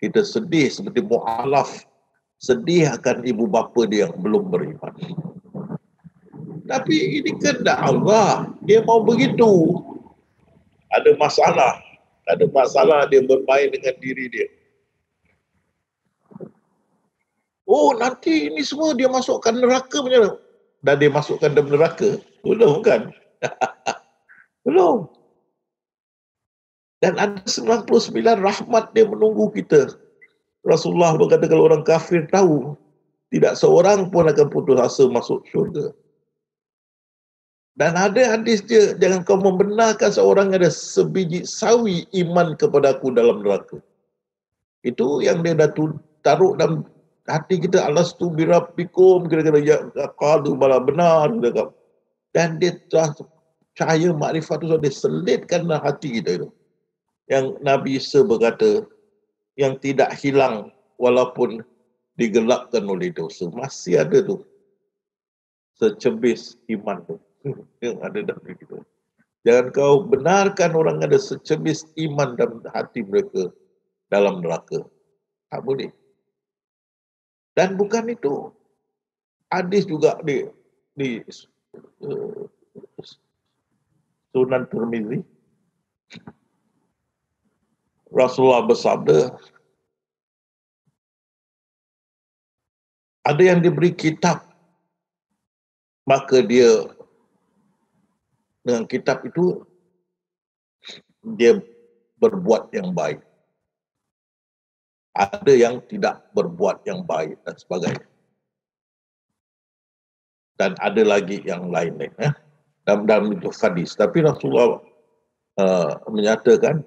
A: Kita sedih seperti mu'alaf, sedih akan ibu bapa dia yang belum beriman. Tapi ini kehendak Allah, dia mau begitu. Ada masalah dia bermain dengan diri dia. Oh, nanti ini semua dia masukkan neraka macam mana? Dan dia masukkan dalam neraka? Belum kan? Belum. Dan ada 99 rahmat dia menunggu kita. Rasulullah berkata kalau orang kafir tahu, tidak seorang pun akan putus asa masuk syurga. Dan ada hadis dia, jangan kau membenarkan seorang yang ada sebiji sawi iman kepada aku dalam neraka. Itu yang dia dah taruh dalam hati kita, alastu birabbikum, kira-kira ya qalu bala, benar. Dan dia telah cahaya makrifat itu dia selitkan dalam hati kita itu. Yang Nabi Isa berkata, yang tidak hilang walaupun digelapkan oleh dosa. Masih ada tu secebis iman tu yang ada dalam diri kita. Jangan kau benarkan orang ada secebis iman dalam hati mereka dalam neraka. Tak boleh. Dan bukan itu. Hadis juga di Sunan Tirmizi. Rasulullah bersabda, ada yang diberi kitab, maka dia dengan kitab itu dia berbuat yang baik. Ada yang tidak berbuat yang baik dan sebagainya. Dan ada lagi yang lain-lain. Dalam itu hadis. Tapi Rasulullah menyatakan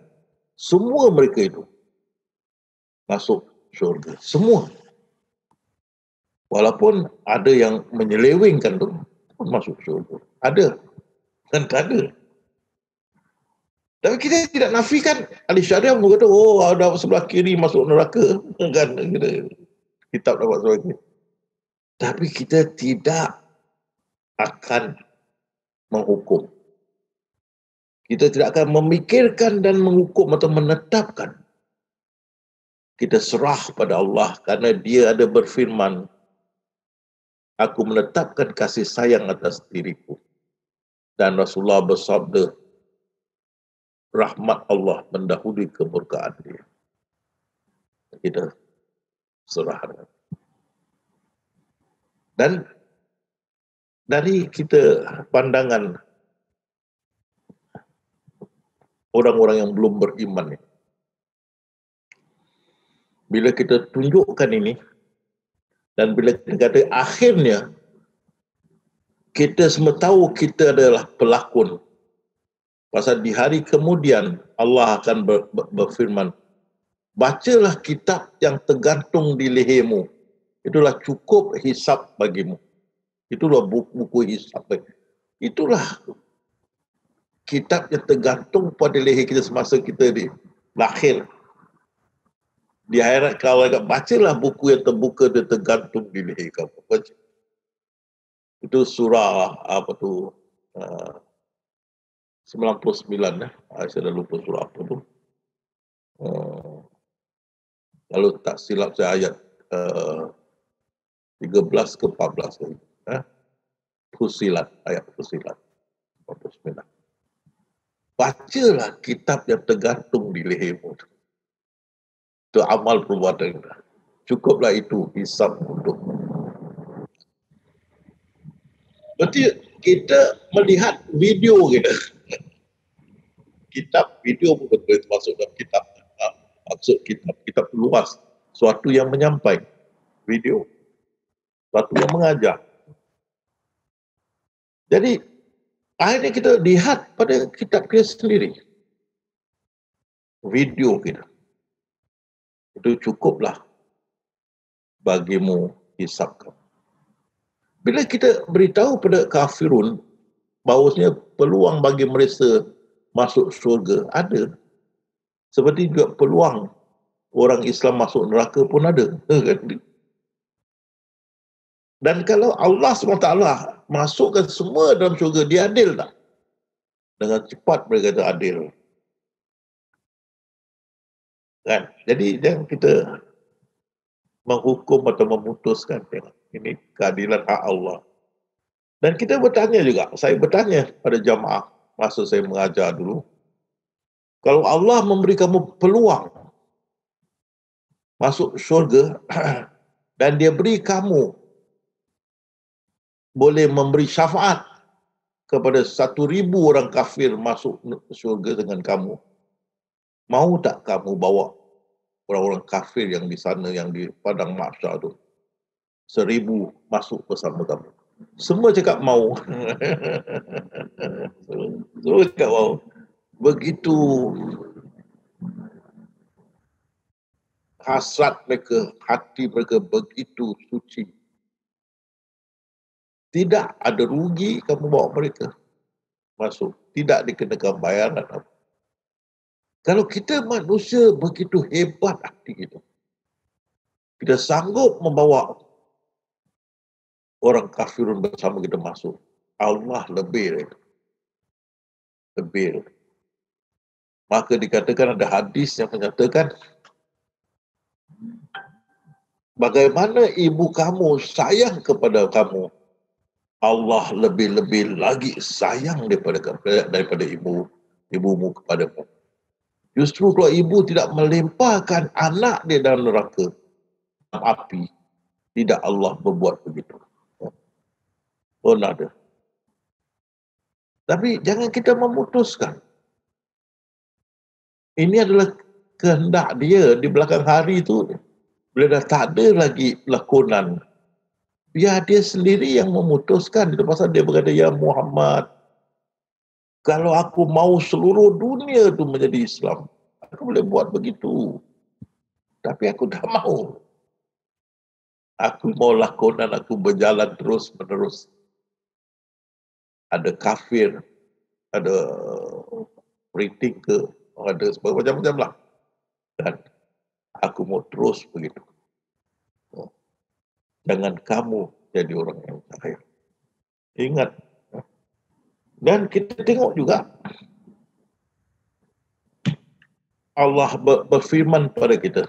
A: semua mereka itu masuk syurga. Semua. Walaupun ada yang menyelewengkan tu masuk syurga. Ada. Kan ada. Tapi kita tidak nafikan. Ahli syariah berkata, oh ada sebelah kiri masuk neraka. Kan kitab dapat sebelah kiri. Tapi kita tidak akan menghukum. Kita tidak akan memikirkan dan menghukum atau menetapkan. Kita serah pada Allah kerana Dia ada berfirman, aku menetapkan kasih sayang atas diriku. Dan Rasulullah bersabda, rahmat Allah mendahului kemurkaan Dia. Kita serah. Dan dari kita pandangan orang-orang yang belum beriman, bila kita tunjukkan ini, dan bila kita kata akhirnya, kita semua tahu kita adalah pelakon. Pasal di hari kemudian Allah akan berfirman, bacalah kitab yang tergantung di lehermu. Itulah cukup hisab bagimu. Itulah buku hisab. Itulah kitab yang tergantung pada leher kita semasa kita di lahir. Di akhirat kalau agak bacalah buku yang terbuka dan tergantung di leher kamu. Baca. Itu surah apa tu? 99 saya dah lupa surah apa tu. Kalau tak silap saya ayat 13 ke 14 Fusilat, ayat Fusilat 49. Bacalah kitab yang tergantung di lehermu. Itu amal perbuatan kita. Cukuplah itu hisab untuk. Berarti kita melihat video kita. Kitab, video pun betul masuk dalam kitab. Maksud kitab luas. Suatu yang menyampai. Video. Suatu yang mengajar. Jadi, akhirnya kita lihat pada kitab kita sendiri. Video kita. Itu cukuplah bagimu hisabkan. Bila kita beritahu pada kafirun bahawasanya peluang bagi mereka masuk syurga ada. Seperti juga peluang orang Islam masuk neraka pun ada. Dan kalau Allah SWT masukkan semua dalam syurga, dia adil tak? Dengan cepat mereka kata adil. Kan? Jadi jangan kita menghukum atau memutuskan. Ini keadilan hak Allah. Dan kita bertanya juga, saya bertanya pada jamaah masa saya mengajar dulu, kalau Allah memberi kamu peluang masuk syurga dan dia beri kamu boleh memberi syafaat kepada 1,000 orang kafir masuk syurga dengan kamu, mau tak kamu bawa orang-orang kafir yang di sana, yang di padang mahsyar tu, 1,000 masuk bersama kamu? Semua cakap mau. Semua cakap mau. Begitu hasrat mereka, hati mereka begitu suci. Tidak ada rugi kamu bawa mereka masuk. Tidak dikenakan bayaran apa. Kalau kita manusia begitu hebat hati kita, kita sanggup membawa orang kafirun bersama kita masuk. Allah lebih. Lebih. Maka dikatakan ada hadis yang menyatakan bagaimana ibu kamu sayang kepada kamu, Allah lebih-lebih lagi sayang daripada ibumu kepadamu. Justru kalau ibu tidak melemparkan anak dia dalam neraka, dalam api, tidak Allah berbuat begitu. Oh, ada. Tapi jangan kita memutuskan. Ini adalah kehendak dia di belakang hari itu. Bila dah tak ada lagi lakonan, biar dia sendiri yang memutuskan. Itu pasal dia berkata, ya Muhammad, kalau aku mau seluruh dunia itu menjadi Islam, aku boleh buat begitu. Tapi aku tak mau. Aku mau lakonan, aku berjalan terus menerus. Ada kafir, ada perinting ke, ada macam-macam lah. Dan aku mau terus begitu. Jangan kamu jadi orang yang kaya. Ingat. Dan kita tengok juga Allah berfirman pada kita.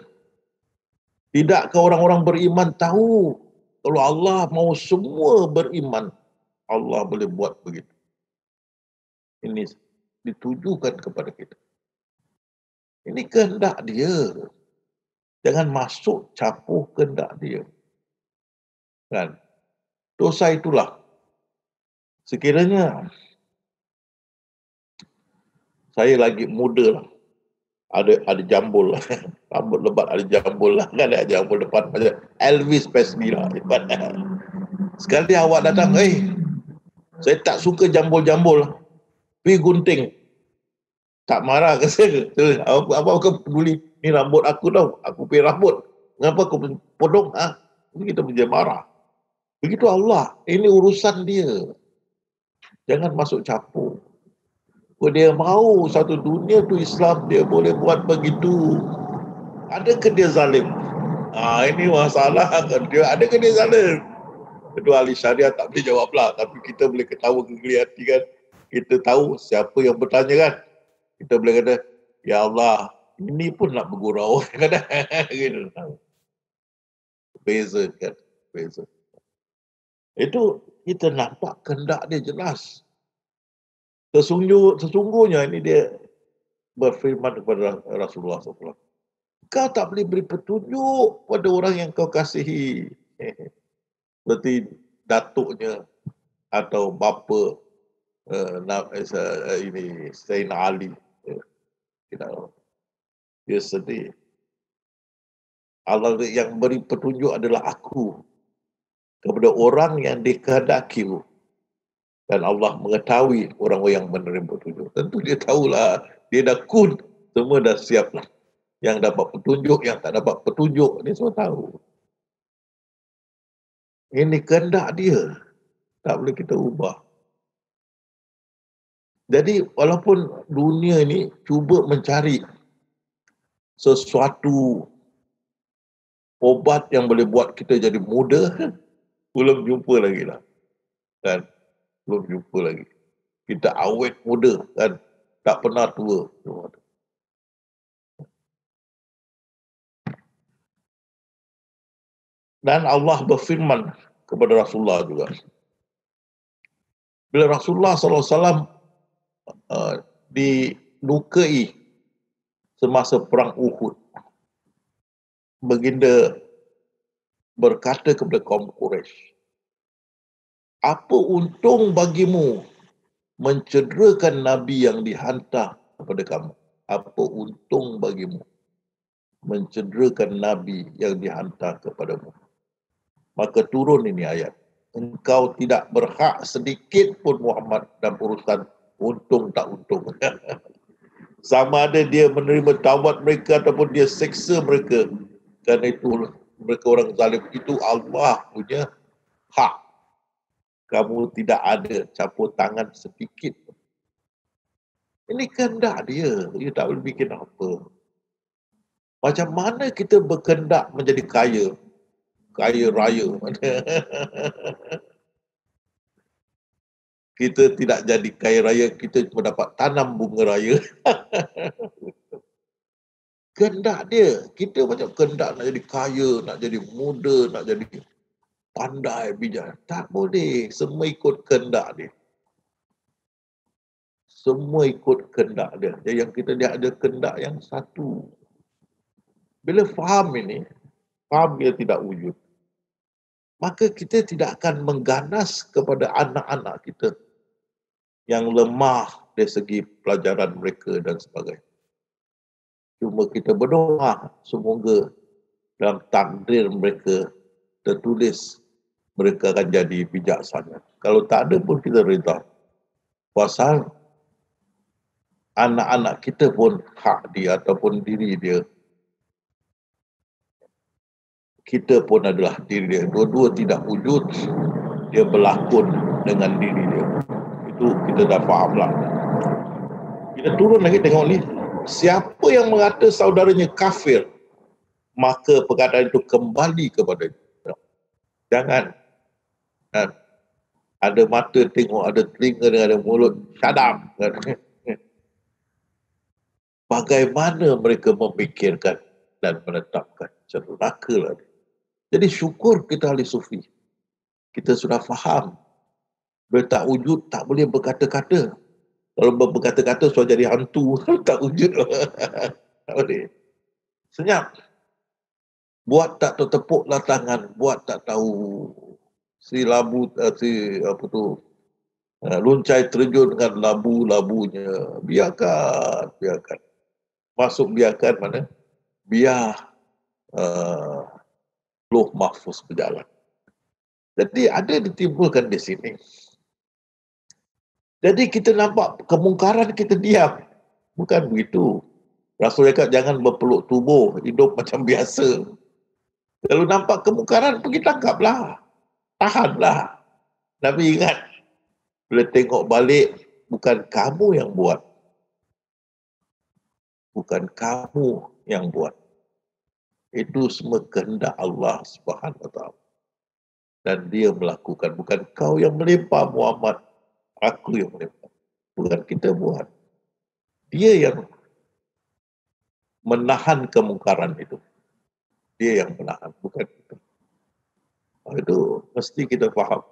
A: Tidakkah orang-orang beriman tahu kalau Allah mau semua beriman, Allah boleh buat begitu. Ini ditujukan kepada kita. Ini kehendak dia. Jangan masuk campur kehendak dia. Kan? Dosa itulah. Sekiranya saya lagi muda lah. Ada jambul lah. Rambut lebat ada jambul lah. Kan ada jambul depan macam Elvis Presley lah. Sekali awak datang, saya tak suka jambul-jambul. Pergi gunting. Tak marah ke saya? Apa kau peduli? Ni rambut aku tau. Aku pergi rambut. Kenapa kau potong? Ini kita menjadi marah. Begitu Allah. Ini urusan dia. Jangan masuk campur. Kalau dia mau satu dunia tu Islam, dia boleh buat begitu. Adakah dia zalim? Ini masalah. Adakah dia zalim? Kedua ahli syariah tak boleh jawablah. Tapi kita boleh ketawa kegeli hati kan. Kita tahu siapa yang bertanya kan. Kita boleh kata, Ya Allah, ini pun nak bergurau. Beza kan. Beza. Itu kita nampak kehendak dia jelas. Sesungguhnya ini dia berfirman kepada Rasulullah SAW. Kau tak boleh beri petunjuk pada orang yang kau kasihi. Seperti datuknya atau bapa ini Sayyidina Ali. Dia sedih. Allah yang beri petunjuk adalah aku kepada orang yang dikehendaki. Dan Allah mengetahui orang yang menerima petunjuk. Tentu dia tahulah. Dia dah kun. Semua dah siap lah. Yang dapat petunjuk, yang tak dapat petunjuk. Dia semua tahu. Ini kehendak dia. Tak boleh kita ubah. Jadi walaupun dunia ini cuba mencari sesuatu obat yang boleh buat kita jadi muda, belum jumpa lagi lah. Kan? Belum jumpa lagi. Kita awet muda kan, tak pernah tua. Dan Allah berfirman kepada Rasulullah juga. Bila Rasulullah SAW dilukai semasa perang Uhud, baginda berkata kepada kaum Quraisy, apa untung bagimu mencederakan Nabi yang dihantar kepada kamu? Apa untung bagimu mencederakan Nabi yang dihantar kepadamu? Maka turun ini ayat. Engkau tidak berhak sedikit pun Muhammad dalam urusan untung tak untung. Sama ada dia menerima taubat mereka ataupun dia seksa mereka. Kerana itu mereka orang zalim. Itu Allah punya hak. Kamu tidak ada campur tangan sedikit. Ini kehendak dia. Dia tak boleh bikin apa. Macam mana kita berkehendak menjadi kaya? Kaya raya. Kita tidak jadi kaya raya, kita cuma dapat tanam bunga raya. Kehendak dia. Kita macam kehendak nak jadi kaya, nak jadi muda, nak jadi pandai, bijak. Tak boleh. Semua ikut kehendak dia. Semua ikut kehendak dia. Jadi yang kita dia ada kehendak yang satu. Bila faham ini, faham dia tidak wujud, maka kita tidak akan mengganas kepada anak-anak kita yang lemah dari segi pelajaran mereka dan sebagainya. Cuma kita berdoa semoga dalam takdir mereka tertulis mereka akan jadi bijaksana. Kalau tak ada pun kita reda. Pasal anak-anak kita pun hak dia ataupun diri dia kita pun adalah diri dia. Dua-dua tidak wujud, dia berlakon dengan diri dia. Itu kita dah faham lah. Kita turun lagi tengok ni. Siapa yang mengata saudaranya kafir, maka perkataan itu kembali kepada dia. Jangan. Ada mata tengok, ada telinga dengan ada mulut, shut up. Bagaimana mereka memikirkan dan menetapkan celaka lah. Jadi syukur kita ahli sufi. Kita sudah faham. Bila tak wujud, tak boleh berkata-kata. Kalau berkata-kata, sudah jadi hantu. Tak wujud. Tak boleh. Senyap. Buat tak tertepuklah tangan. Buat tak tahu. Si labu, luncai terjun dengan labu-labunya. Biarkan. Masuk biarkan mana? Biar Lauh Mahfuz berjalan. Jadi ada ditimbulkan di sini. Jadi kita nampak kemungkaran, kita diam. Bukan begitu. Rasul cakap jangan berpeluk tubuh, hidup macam biasa. Kalau nampak kemungkaran, pergi tangkaplah. Tahanlah. Nabi ingat, bila tengok balik, bukan kamu yang buat. Bukan kamu yang buat. Itu semua kehendak Allah Subhanahu Wa Taala. Dan dia melakukan. Bukan kau yang melempar Muhammad. Aku yang melempar. Bukan kita buat. Dia yang menahan kemungkaran itu. Dia yang menahan, bukan kita. Itu mesti kita faham.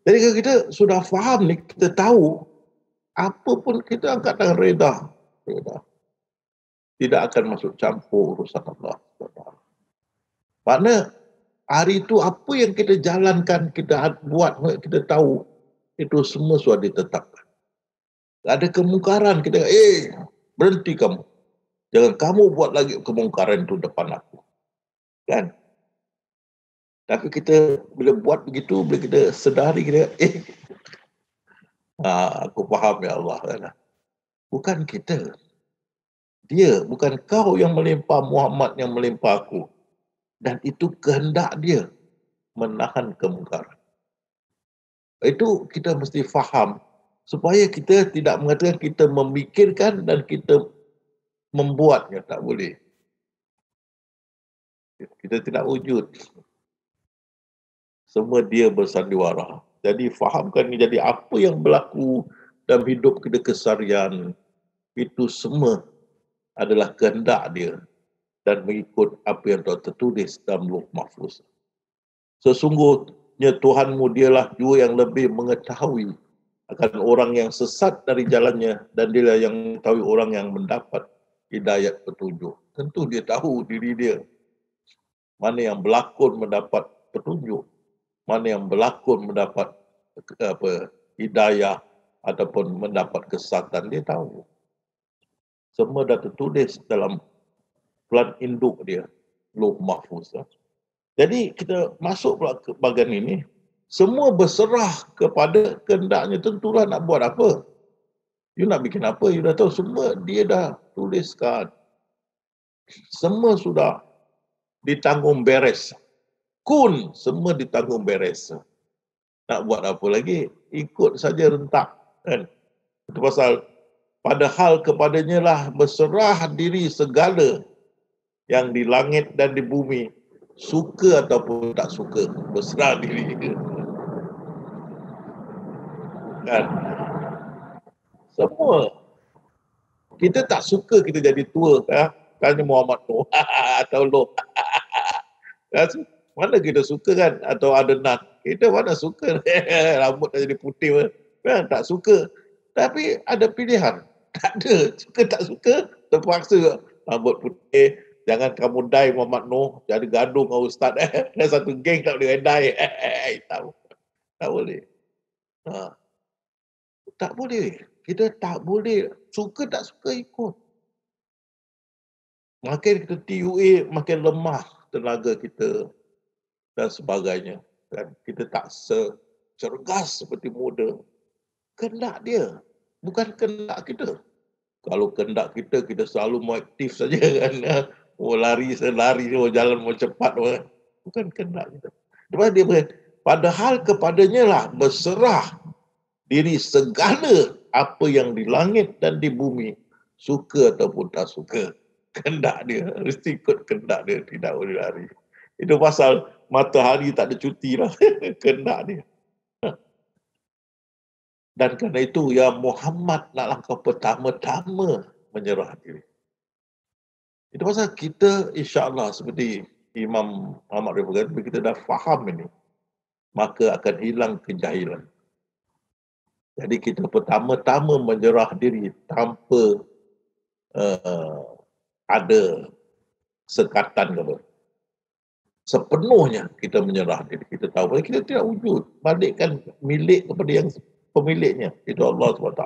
A: Jadi kalau kita sudah faham ni, kita tahu, apa pun kita angkat tangan reda. Tidak akan masuk campur urusan Allah. Makna hari itu apa yang kita jalankan, kita buat, kita tahu, itu semua sudah ditetapkan. Ada kemungkaran, kita berhenti kamu. Jangan kamu buat lagi kemungkaran itu depan aku. Kan? Tapi kita bila buat begitu, bila kita sedari, kita aku faham ya Allah. Kan? Bukan kita. Dia, bukan kau yang melempar Muhammad yang melempar aku. Dan itu kehendak dia menahan kemungkaran. Itu kita mesti faham. Supaya kita tidak mengatakan kita memikirkan dan kita membuatnya. Tak boleh. Kita tidak wujud. Semua dia bersandiwara. Jadi fahamkan ni, jadi apa yang berlaku dalam hidup kita keseharian, itu semua adalah kehendak dia dan mengikut apa yang telah tertulis dalam Lauh Mahfuz. Sesungguhnya Tuhanmu dialah jua yang lebih mengetahui akan orang yang sesat dari jalannya, dan dialah yang mengetahui orang yang mendapat hidayat petunjuk. Tentu dia tahu diri dia. Mana yang berlakon mendapat petunjuk, mana yang berlakon mendapat hidayah ataupun mendapat kesesatan, dia tahu. Semua dah tertulis dalam plan induk dia, Lauh Mahfuz. Jadi kita masuk pula ke bahagian ini, semua berserah kepada kehendaknya. Tentulah nak buat apa. You nak bikin apa, you dah tahu semua dia dah tuliskan. Semua sudah ditanggung beres. Kun, semua ditanggung beres. Nak buat apa lagi? Ikut saja rentak. Kan? Itu pasal padahal kepadanya lah berserah diri segala yang di langit dan di bumi. Suka ataupun tak suka, berserah diri. Kan? Semua. Kita tak suka kita jadi tua. Tanya Muhammad Nuh. Atau Lot. Mana kita suka kan? Atau Adenan. Kita mana suka. Rambut dah jadi putih. Kan? Tak suka. Tapi ada pilihan. Tak ada. Suka tak suka, terpaksa. Rambut putih. Jangan kamu die Muhammad Nuh. Jadi gaduh dengan Ustaz. Ada satu geng tak boleh die. Tak boleh. Tak boleh. Kita tak boleh. Suka tak suka ikut. Makin kita TUA, makin lemah tenaga kita dan sebagainya. Dan kita tak cergas seperti muda. Kehendak dia. Bukan kehendak kita. Kalau kehendak kita, kita selalu mau aktif saja kan. Oh lari, oh jalan mau cepat. Bukan kehendak kita. Padahal kepadanya lah berserah diri segala apa yang di langit dan di bumi. Suka ataupun tak suka. Kehendak dia. Mesti ikut kehendak dia. Tidak boleh lari. Itu pasal matahari tak ada cuti lah. Kehendak dia. Dan kerana itu, ya Muhammad nak langkah pertama-tama menyerah diri. Itu pasal kita insya-Allah seperti Imam Muhammad Rifat, bila kita dah faham ini, maka akan hilang kejahilan. Jadi kita pertama-tama menyerah diri tanpa ada sekatan ke apa. Sepenuhnya kita menyerah diri. Kita tahu bahawa kita tidak wujud. Balikkan milik kepada yang pemiliknya. Itu Allah SWT.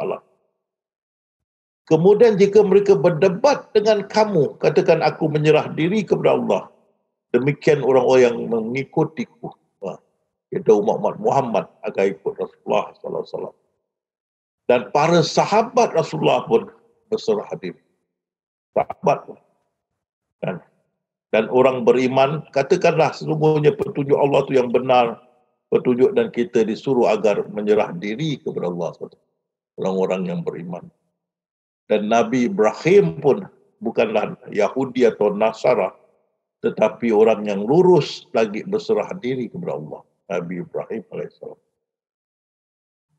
A: Kemudian jika mereka berdebat dengan kamu, katakan aku menyerah diri kepada Allah. Demikian orang-orang yang mengikutiku. Itu umat Muhammad akan ikut Rasulullah SAW. Dan para sahabat Rasulullah pun berserah diri. Sahabat pun. Dan orang beriman, katakanlah sesungguhnya petunjuk Allah itu yang benar. Petunjuk dan kita disuruh agar menyerah diri kepada Allah SWT. Orang-orang yang beriman. Dan Nabi Ibrahim pun bukanlah Yahudi atau Nasara, tetapi orang yang lurus lagi berserah diri kepada Allah. Nabi Ibrahim AS.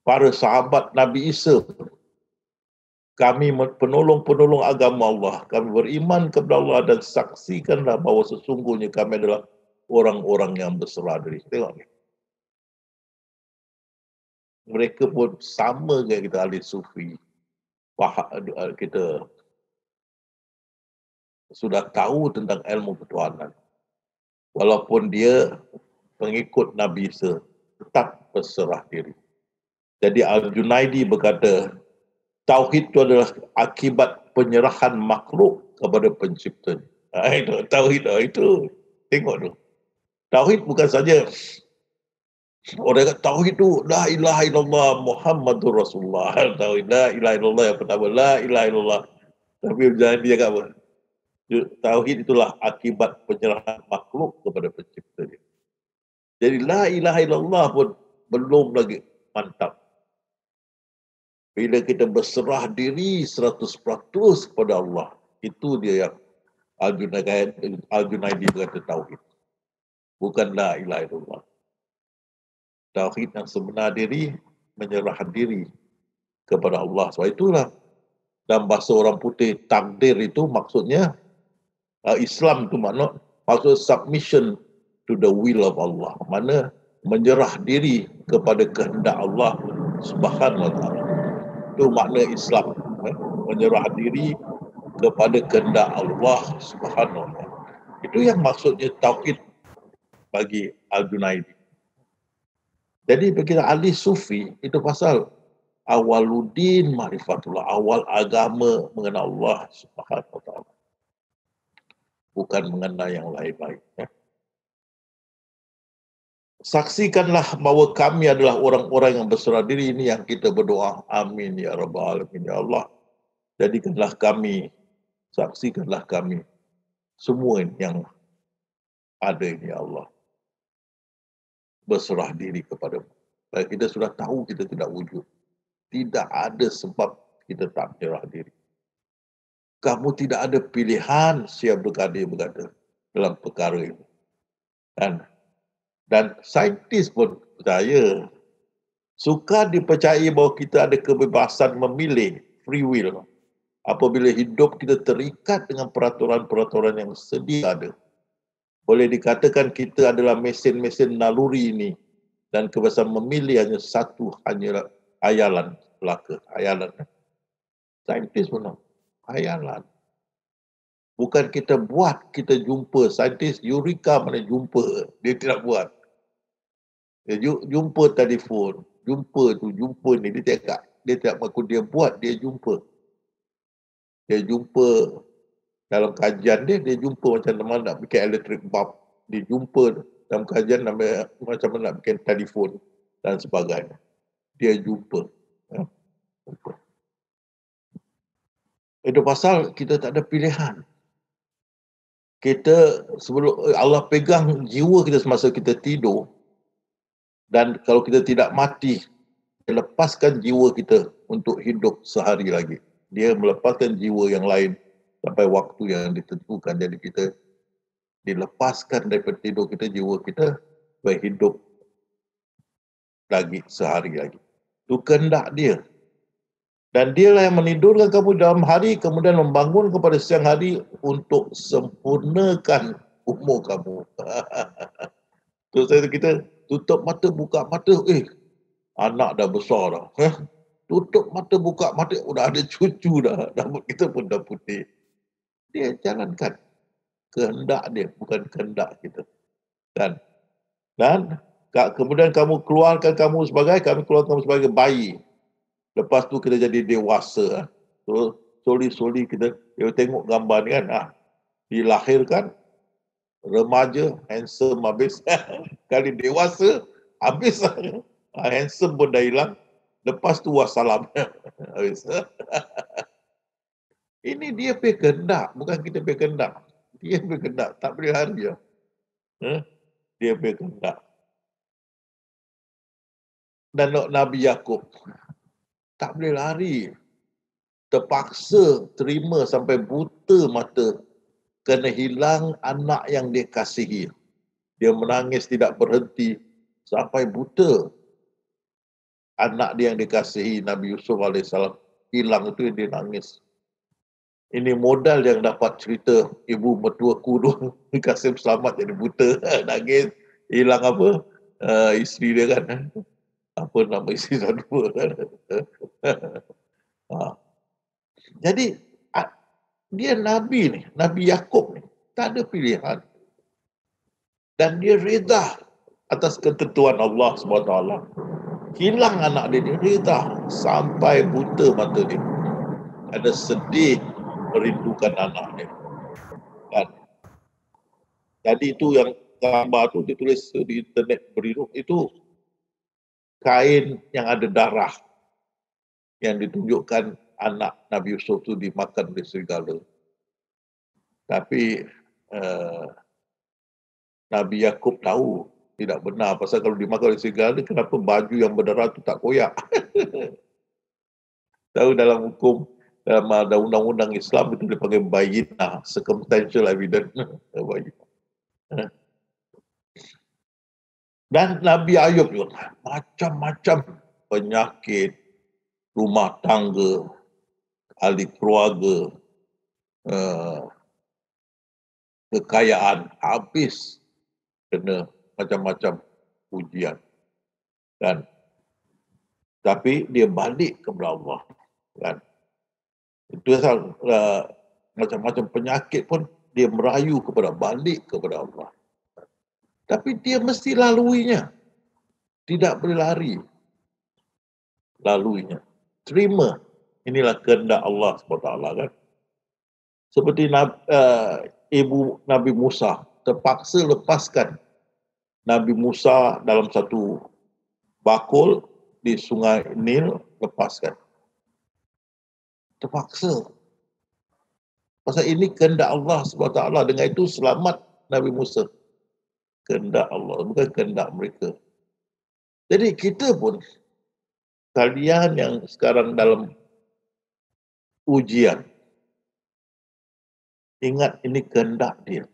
A: Para sahabat Nabi Isa, kami penolong-penolong agama Allah. Kami beriman kepada Allah dan saksikanlah bahawa sesungguhnya kami adalah orang-orang yang berserah diri. Tengok ni. Mereka pun sama dengan kita ahli sufi. Kita sudah tahu tentang ilmu ketuhanan. Walaupun dia pengikut Nabi Isa, tetap berserah diri. Jadi Al-Junaidi berkata, tauhid itu adalah akibat penyerahan makhluk kepada penciptanya. Itu tauhid itu. Tengok tu. Tauhid bukan saja orang kata tauhid tu la ilaha illallah Muhammadur Rasulullah. Tauhid la ilaha illallah yang pertama, la ilaha illallah. Tapi jangan dia kata apa? Tauhid itulah akibat penyerahan makhluk kepada penciptanya. Jadi la ilaha illallah pun belum lagi mantap. Bila kita berserah diri 100% kepada Allah, itu dia yang Al-Junaidi berkata tauhid. Bukan la ilaha illallah. Tauhid yang sebenar diri, menyerah diri kepada Allah. Sebab itulah dalam bahasa orang putih, takdir itu maksudnya, Islam itu maksud submission to the will of Allah. Mana menyerah diri kepada kehendak Allah Subhanahu wa taala. Itu makna Islam. Menyerah diri kepada kehendak Allah Subhanahu wa taala. Itu yang maksudnya tauhid bagi Al-Junaidi. Jadi bagi ahli sufi itu pasal awaluddin ma'rifatullah, awal agama mengenal Allah Subhanahu wa taala. Bukan mengenal yang lain-lain. Saksikanlah bahawa kami adalah orang-orang yang berserah diri. Ini yang kita berdoa. Amin ya rabbal alamin ya Allah. Jadikanlah kami, saksikanlah kami semua yang ada ini ya Allah. Berserah diri kepadamu. Kita sudah tahu kita tidak wujud. Tidak ada sebab kita tak menyerah diri. Kamu tidak ada pilihan, Syekh Abdul Qadir berkata dalam perkara ini. Dan saintis pun percaya, suka dipercayai bahawa kita ada kebebasan memilih, free will. Apabila hidup kita terikat dengan peraturan-peraturan yang sedia ada. Boleh dikatakan kita adalah mesin-mesin naluri ini. Dan kebebasan memilih hanya satu, hanya hayalan belaka. Hayalan. Saintis pun hayalan. Bukan kita buat, kita jumpa. Saintis Eureka mana jumpa. Dia tidak buat. Dia jumpa telefon. Jumpa tu, jumpa ni. Dia tidak mengaku dia buat, dia jumpa. Dia jumpa dalam kajian dia jumpa macam mana nak bikin electric bulb. Dia jumpa dalam kajian macam mana nak bikin telefon dan sebagainya. Dia jumpa. Itu pasal kita tak ada pilihan. kita sebelum Allah pegang jiwa kita semasa kita tidur, dan kalau kita tidak mati, dia lepaskan jiwa kita untuk hidup sehari lagi. Dia melepaskan jiwa yang lain sampai waktu yang ditentukan. Jadi kita dilepaskan daripada tidur kita, jiwa kita berhidup lagi sehari lagi. Itu kehendak dia. Dan dialah yang menidurkan kamu dalam hari, kemudian membangun kepada siang hari untuk sempurnakan umur kamu. Terus kita tutup mata, buka mata, anak dah besar dah. Tutup mata, buka mata, udah ada cucu dah. Rambut kita pun dah putih. Dia jalankan kehendak dia, bukan kehendak kita. Dan kemudian kami keluarkan kamu sebagai bayi. Lepas tu kita jadi dewasa. So, soli kita tengok gambar ni kan. Dilahirkan, remaja, handsome habis. Kali dewasa, habis. Handsome pun dah hilang. Lepas tu wassalam. Habis. Ini dia punya kehendak, bukan kita punya kehendak. Dia punya kehendak, tak boleh lari dia. Dia punya kehendak. Dan Nabi Yaakob tak boleh lari. Terpaksa terima sampai buta mata kerana hilang anak yang dia kasihi. Dia menangis tidak berhenti sampai buta. Anak dia yang dikasihi, Nabi Yusuf AS, hilang, itu dia nangis. Ini modal yang dapat cerita ibu mertuaku dulu Kasim selamat jadi buta. Nangis, hilang apa? Isteri dia kan. Apa nama isteri dua kan. Jadi dia Nabi ni, Nabi Yaakob ni, tak ada pilihan. Dan dia reda atas ketentuan Allah SWT. Hilang anak dia reda sampai buta mata dia. Ada sedih merindukan anak dia. Kan? Jadi itu yang gambar tu ditulis di internet beriru, itu kain yang ada darah yang ditunjukkan anak Nabi Yusuf tu dimakan oleh serigala. Tapi Nabi Yaakob tahu tidak benar, pasal kalau dimakan oleh serigala, kenapa baju yang berdarah tu tak koyak? Tahu dalam hukum, dalam undang-undang Islam itu dipanggil bayyinah, circumstantial evidence. Dan Nabi Ayub juga macam-macam penyakit, rumah tangga, ahli keluarga, kekayaan habis kena macam-macam ujian. Kan? Tapi dia balik kepada Allah. Kan? Itu macam-macam penyakit pun dia merayu balik kepada Allah. Tapi dia mesti laluinya. Tidak boleh lari. Laluinya. Terima. Inilah kehendak Allah SWT. Kan? Seperti ibu Nabi Musa terpaksa lepaskan Nabi Musa dalam satu bakul di sungai Nil, lepaskan. Terpaksa. Pasal ini kehendak Allah SWT. Dengan itu selamat Nabi Musa. Kehendak Allah, bukan kehendak mereka. Jadi kita pun, kalian yang sekarang dalam ujian, ingat ini kehendak dia,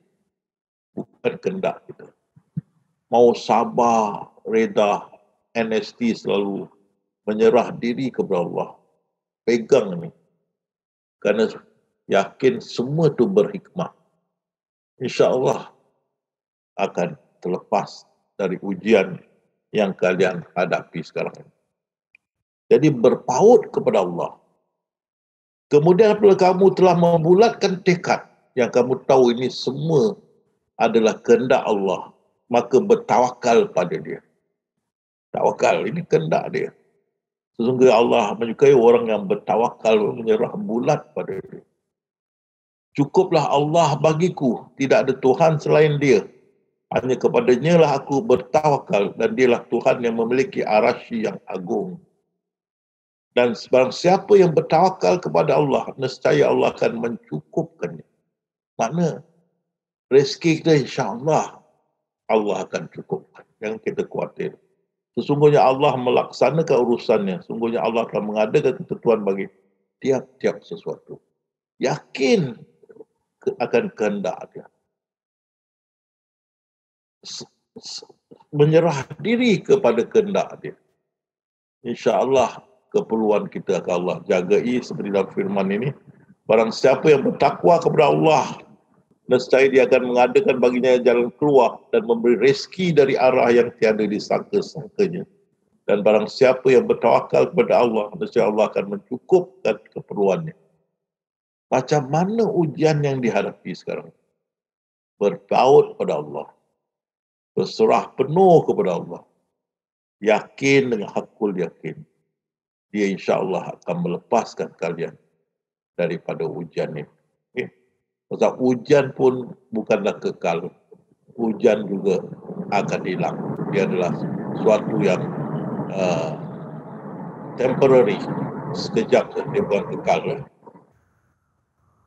A: bukan kehendak kita. Mau sabar, reda, NST selalu menyerah diri kepada Allah. Pegang ni. Kerana yakin semua tu berhikmah. InsyaAllah akan terlepas dari ujian yang kalian hadapi sekarang ini. Jadi berpaut kepada Allah. Kemudian apabila kamu telah membulatkan tekad yang kamu tahu ini semua adalah kehendak Allah, maka bertawakal pada dia. Tawakal, ini kehendak dia. Sesungguhnya Allah menyukai orang yang bertawakal, menyerah bulat pada dia. Cukuplah Allah bagiku, tidak ada Tuhan selain dia. Hanya kepadanya lah aku bertawakal dan dialah Tuhan yang memiliki arasy yang agung. Dan sebarang siapa yang bertawakal kepada Allah, nescaya Allah akan mencukupkannya. Makna rezeki kita insya-Allah Allah akan cukupkan. Jangan kita khawatir. Sesungguhnya Allah melaksanakan urusannya. Sesungguhnya Allah akan mengadakan ketentuan bagi tiap-tiap sesuatu. Yakin akan kehendak dia. Menyerah diri kepada kehendak dia. InsyaAllah keperluan kita akan Allah jagai seperti dalam firman ini. Barang siapa yang bertakwa kepada Allah, nescaya dia akan mengadakan baginya jalan keluar dan memberi rezeki dari arah yang tiada disangka-sangkanya. Dan barang siapa yang bertawakal kepada Allah, nescaya Allah akan mencukupkan keperluannya. Macam mana ujian yang dihadapi sekarang? Berpaut kepada Allah. Berserah penuh kepada Allah. Yakin dengan hakul yakin. Dia insya-Allah akan melepaskan kalian daripada ujian ini. Okay? Sebab ujian pun bukanlah kekal. Ujian juga akan hilang. Dia adalah sesuatu yang temporary. Sekejap saja, dia bukan kekal.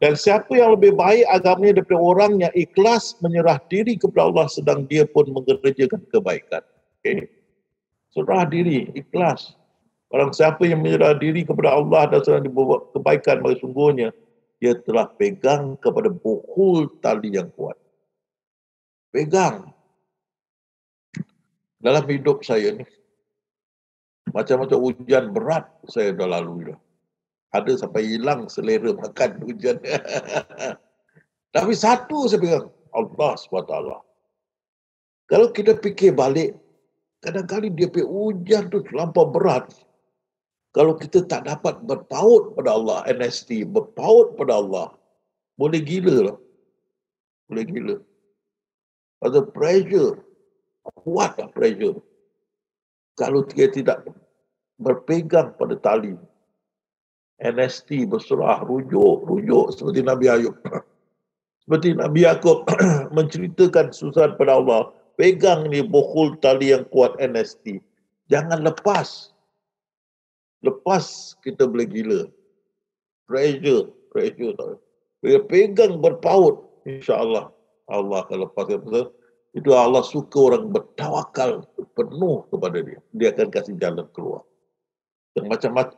A: Dan siapa yang lebih baik agamanya daripada orang yang ikhlas menyerah diri kepada Allah sedang dia pun mengerjakan kebaikan. Okay? Serah diri, ikhlas. Orang siapa yang menyerah diri kepada Allah dan sedang dibuat kebaikan, maka sungguhnya dia telah pegang kepada buhul tali yang kuat. Pegang. Dalam hidup saya ni, macam-macam ujian berat saya dah lalui dah. Ada sampai hilang selera makan ujian. Tapi satu saya pegang, Allah SWT. Kalau kita fikir balik, kadang-kadang dia punya ujian tu terlampau berat. Kalau kita tak dapat berpaut pada Allah, NST, berpaut pada Allah, boleh gila lah. Boleh gila. Ada pressure, kuat lah pressure. Kalau dia tidak berpegang pada tali, NST, berserah, rujuk seperti Nabi Ayub. Seperti Nabi Yaakob menceritakan susah pada Allah, pegang ni buhul tali yang kuat NST. Jangan lepas. Lepas kita boleh gila. Pressure tak. Bila pegang berpaut, insya-Allah Allah akan lepaskan. Itu Allah suka orang bertawakal penuh kepada dia. Dia akan kasih jalan keluar. Dan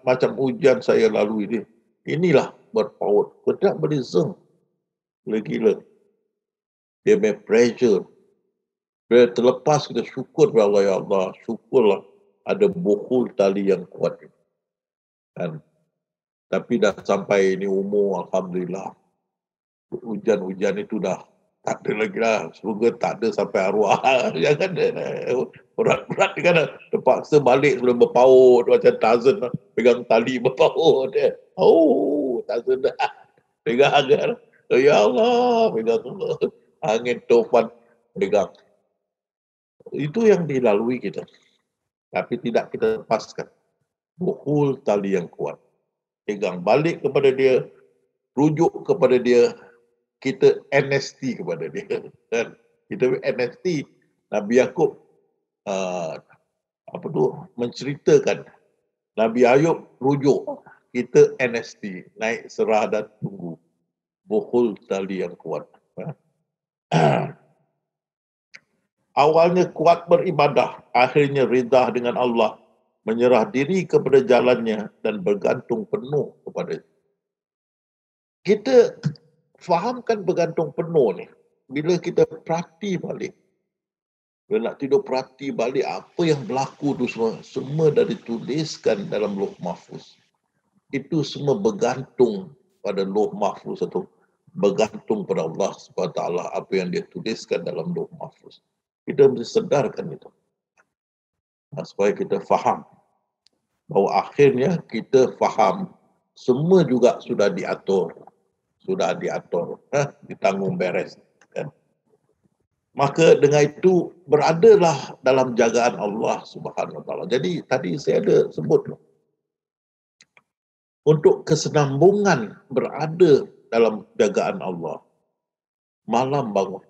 A: macam ujian saya lalui ni, inilah berpaut. Tidak boleh zeng. Boleh gila. Dia punya pressure. Bila terlepas kita syukur kepada Allah, ya Allah, syukurlah ada buhul tali yang kuat ini. Kan? Tapi dah sampai ini umur, alhamdulillah, ujian-ujian itu dah tak ada lagi lah. Semoga tak ada sampai arwah. Jangan berat-berat kan. Terpaksa balik sebelum berpaut macam Tarzan lah. Pegang tali berpaut. Tarzan dah pegang kan. Ya Allah, pegang Allah. Angin tufan pegang. Itu yang dilalui kita. Tapi tidak kita lepaskan. Buhul tali yang kuat. Pegang balik kepada dia, rujuk kepada dia, kita NST kepada dia. Dan kita NST, Nabi Yaakob menceritakan, Nabi Ayub rujuk, kita NST, naik serah dan tunggu. Buhul tali yang kuat. Awalnya kuat beribadah, akhirnya rida dengan Allah, menyerah diri kepada jalannya dan bergantung penuh kepada dia. Kita fahamkan bergantung penuh ni bila kita perhati balik. Bila nak tidur perhati balik apa yang berlaku tu semua dah dituliskan dalam Lauh Mahfuz. Itu semua bergantung pada Lauh Mahfuz atau bergantung pada Allah SWT apa yang dia tuliskan dalam Lauh Mahfuz. Kita mesti sedarkan itu. Supaya kita faham bahawa akhirnya kita faham semua juga sudah diatur, ditanggung beres. Kan? Maka dengan itu beradalah dalam jagaan Allah Subhanahu Wa Taala. Jadi tadi saya ada sebut untuk kesenambungan berada dalam jagaan Allah, malam bangun,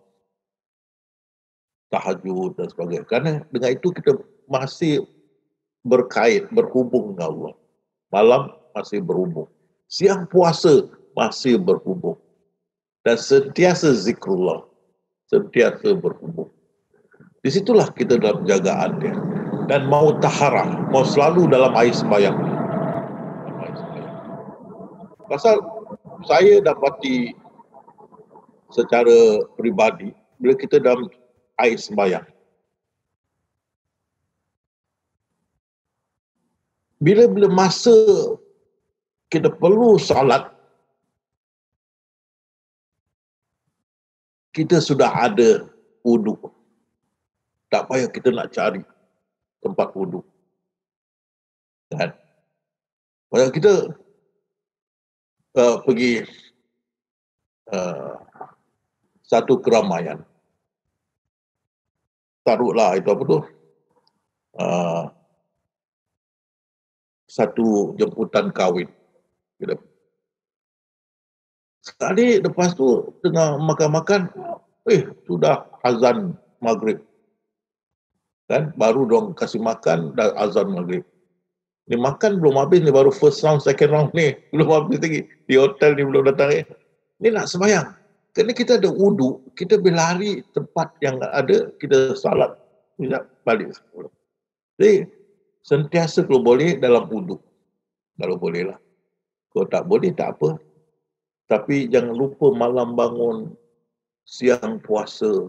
A: tahajud dan sebagainya. Karena dengan itu kita masih berkait, berhubung dengan Allah. Malam masih berhubung. Siang puasa masih berhubung. Dan sentiasa zikrullah. sentiasa berhubung. Di situlah kita dalam jagaan dia. Dan mau taharah, mau selalu dalam air sembahyang. Pasal saya dapati secara peribadi, bila kita dalam air sembahyang, bila masa kita perlu salat, kita sudah ada wudu. Tak payah kita nak cari tempat wudu. Kan? Kalau kita pergi satu keramaian, taruhlah itu apa tu, satu jemputan kahwin. Sekali lepas tu tengah makan-makan, sudah azan maghrib. Kan baru dong kasih makan dah azan maghrib. Ni makan belum habis ni, baru first round, second round ni belum habis lagi. Di hotel ni belum datang ni. Ni nak sembahyang. Kerana kita ada wudu, kita berlari tempat yang ada, kita salat, tidak balik. Jadi sentiasa kalau boleh dalam wudu. Kalau boleh lah. Kalau tak boleh tak apa. Tapi jangan lupa malam bangun, siang puasa,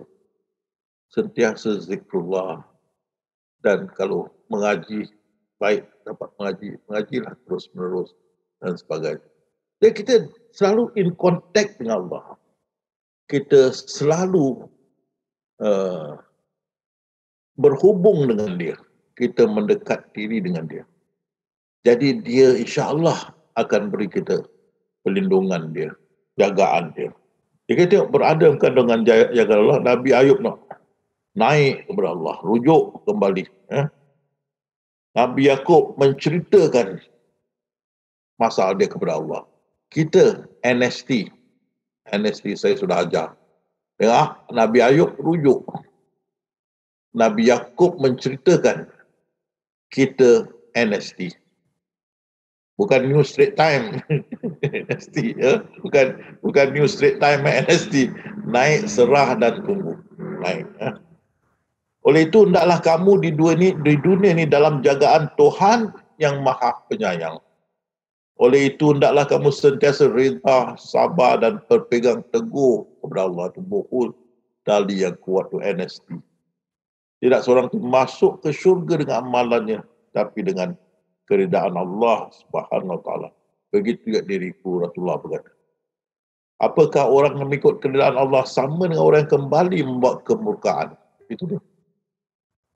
A: sentiasa zikrullah. Dan kalau mengaji, baik dapat mengajilah terus menerus dan sebagainya. Jadi kita selalu in contact dengan Allah. Kita selalu berhubung dengan dia. Kita mendekat diri dengan dia. Jadi dia insya-Allah akan beri kita perlindungan dia, jagaan dia. Jika kita berada dengan jagaan Allah, Nabi Ayub naik kepada Allah, rujuk kembali. Nabi Yaqub menceritakan masalah dia kepada Allah. Kita NST saya sudah ajar. Dengar, Nabi Ayub rujuk. Nabi Yaqub menceritakan, kita NST. Bukan New Straits Time NST, bukan New Straits Time NST. Naik, serah dan tunggu. Naik. Oleh itu hendaklah kamu di dunia ni dalam jagaan Tuhan yang Maha Penyayang. Oleh itu hendaklah kamu sentiasa reda, sabar dan berpegang teguh kepada Allah. Itu buhul tali yang kuat, tu NST. Tidak seorang itu masuk ke syurga dengan amalannya, tapi dengan keridaan Allah Subhanahu Wa Taala. Begitu juga diriku, Rasulullah berkata. Apakah orang yang mengikut keridaan Allah sama dengan orang yang kembali membawa kemurkaan? Itu dia.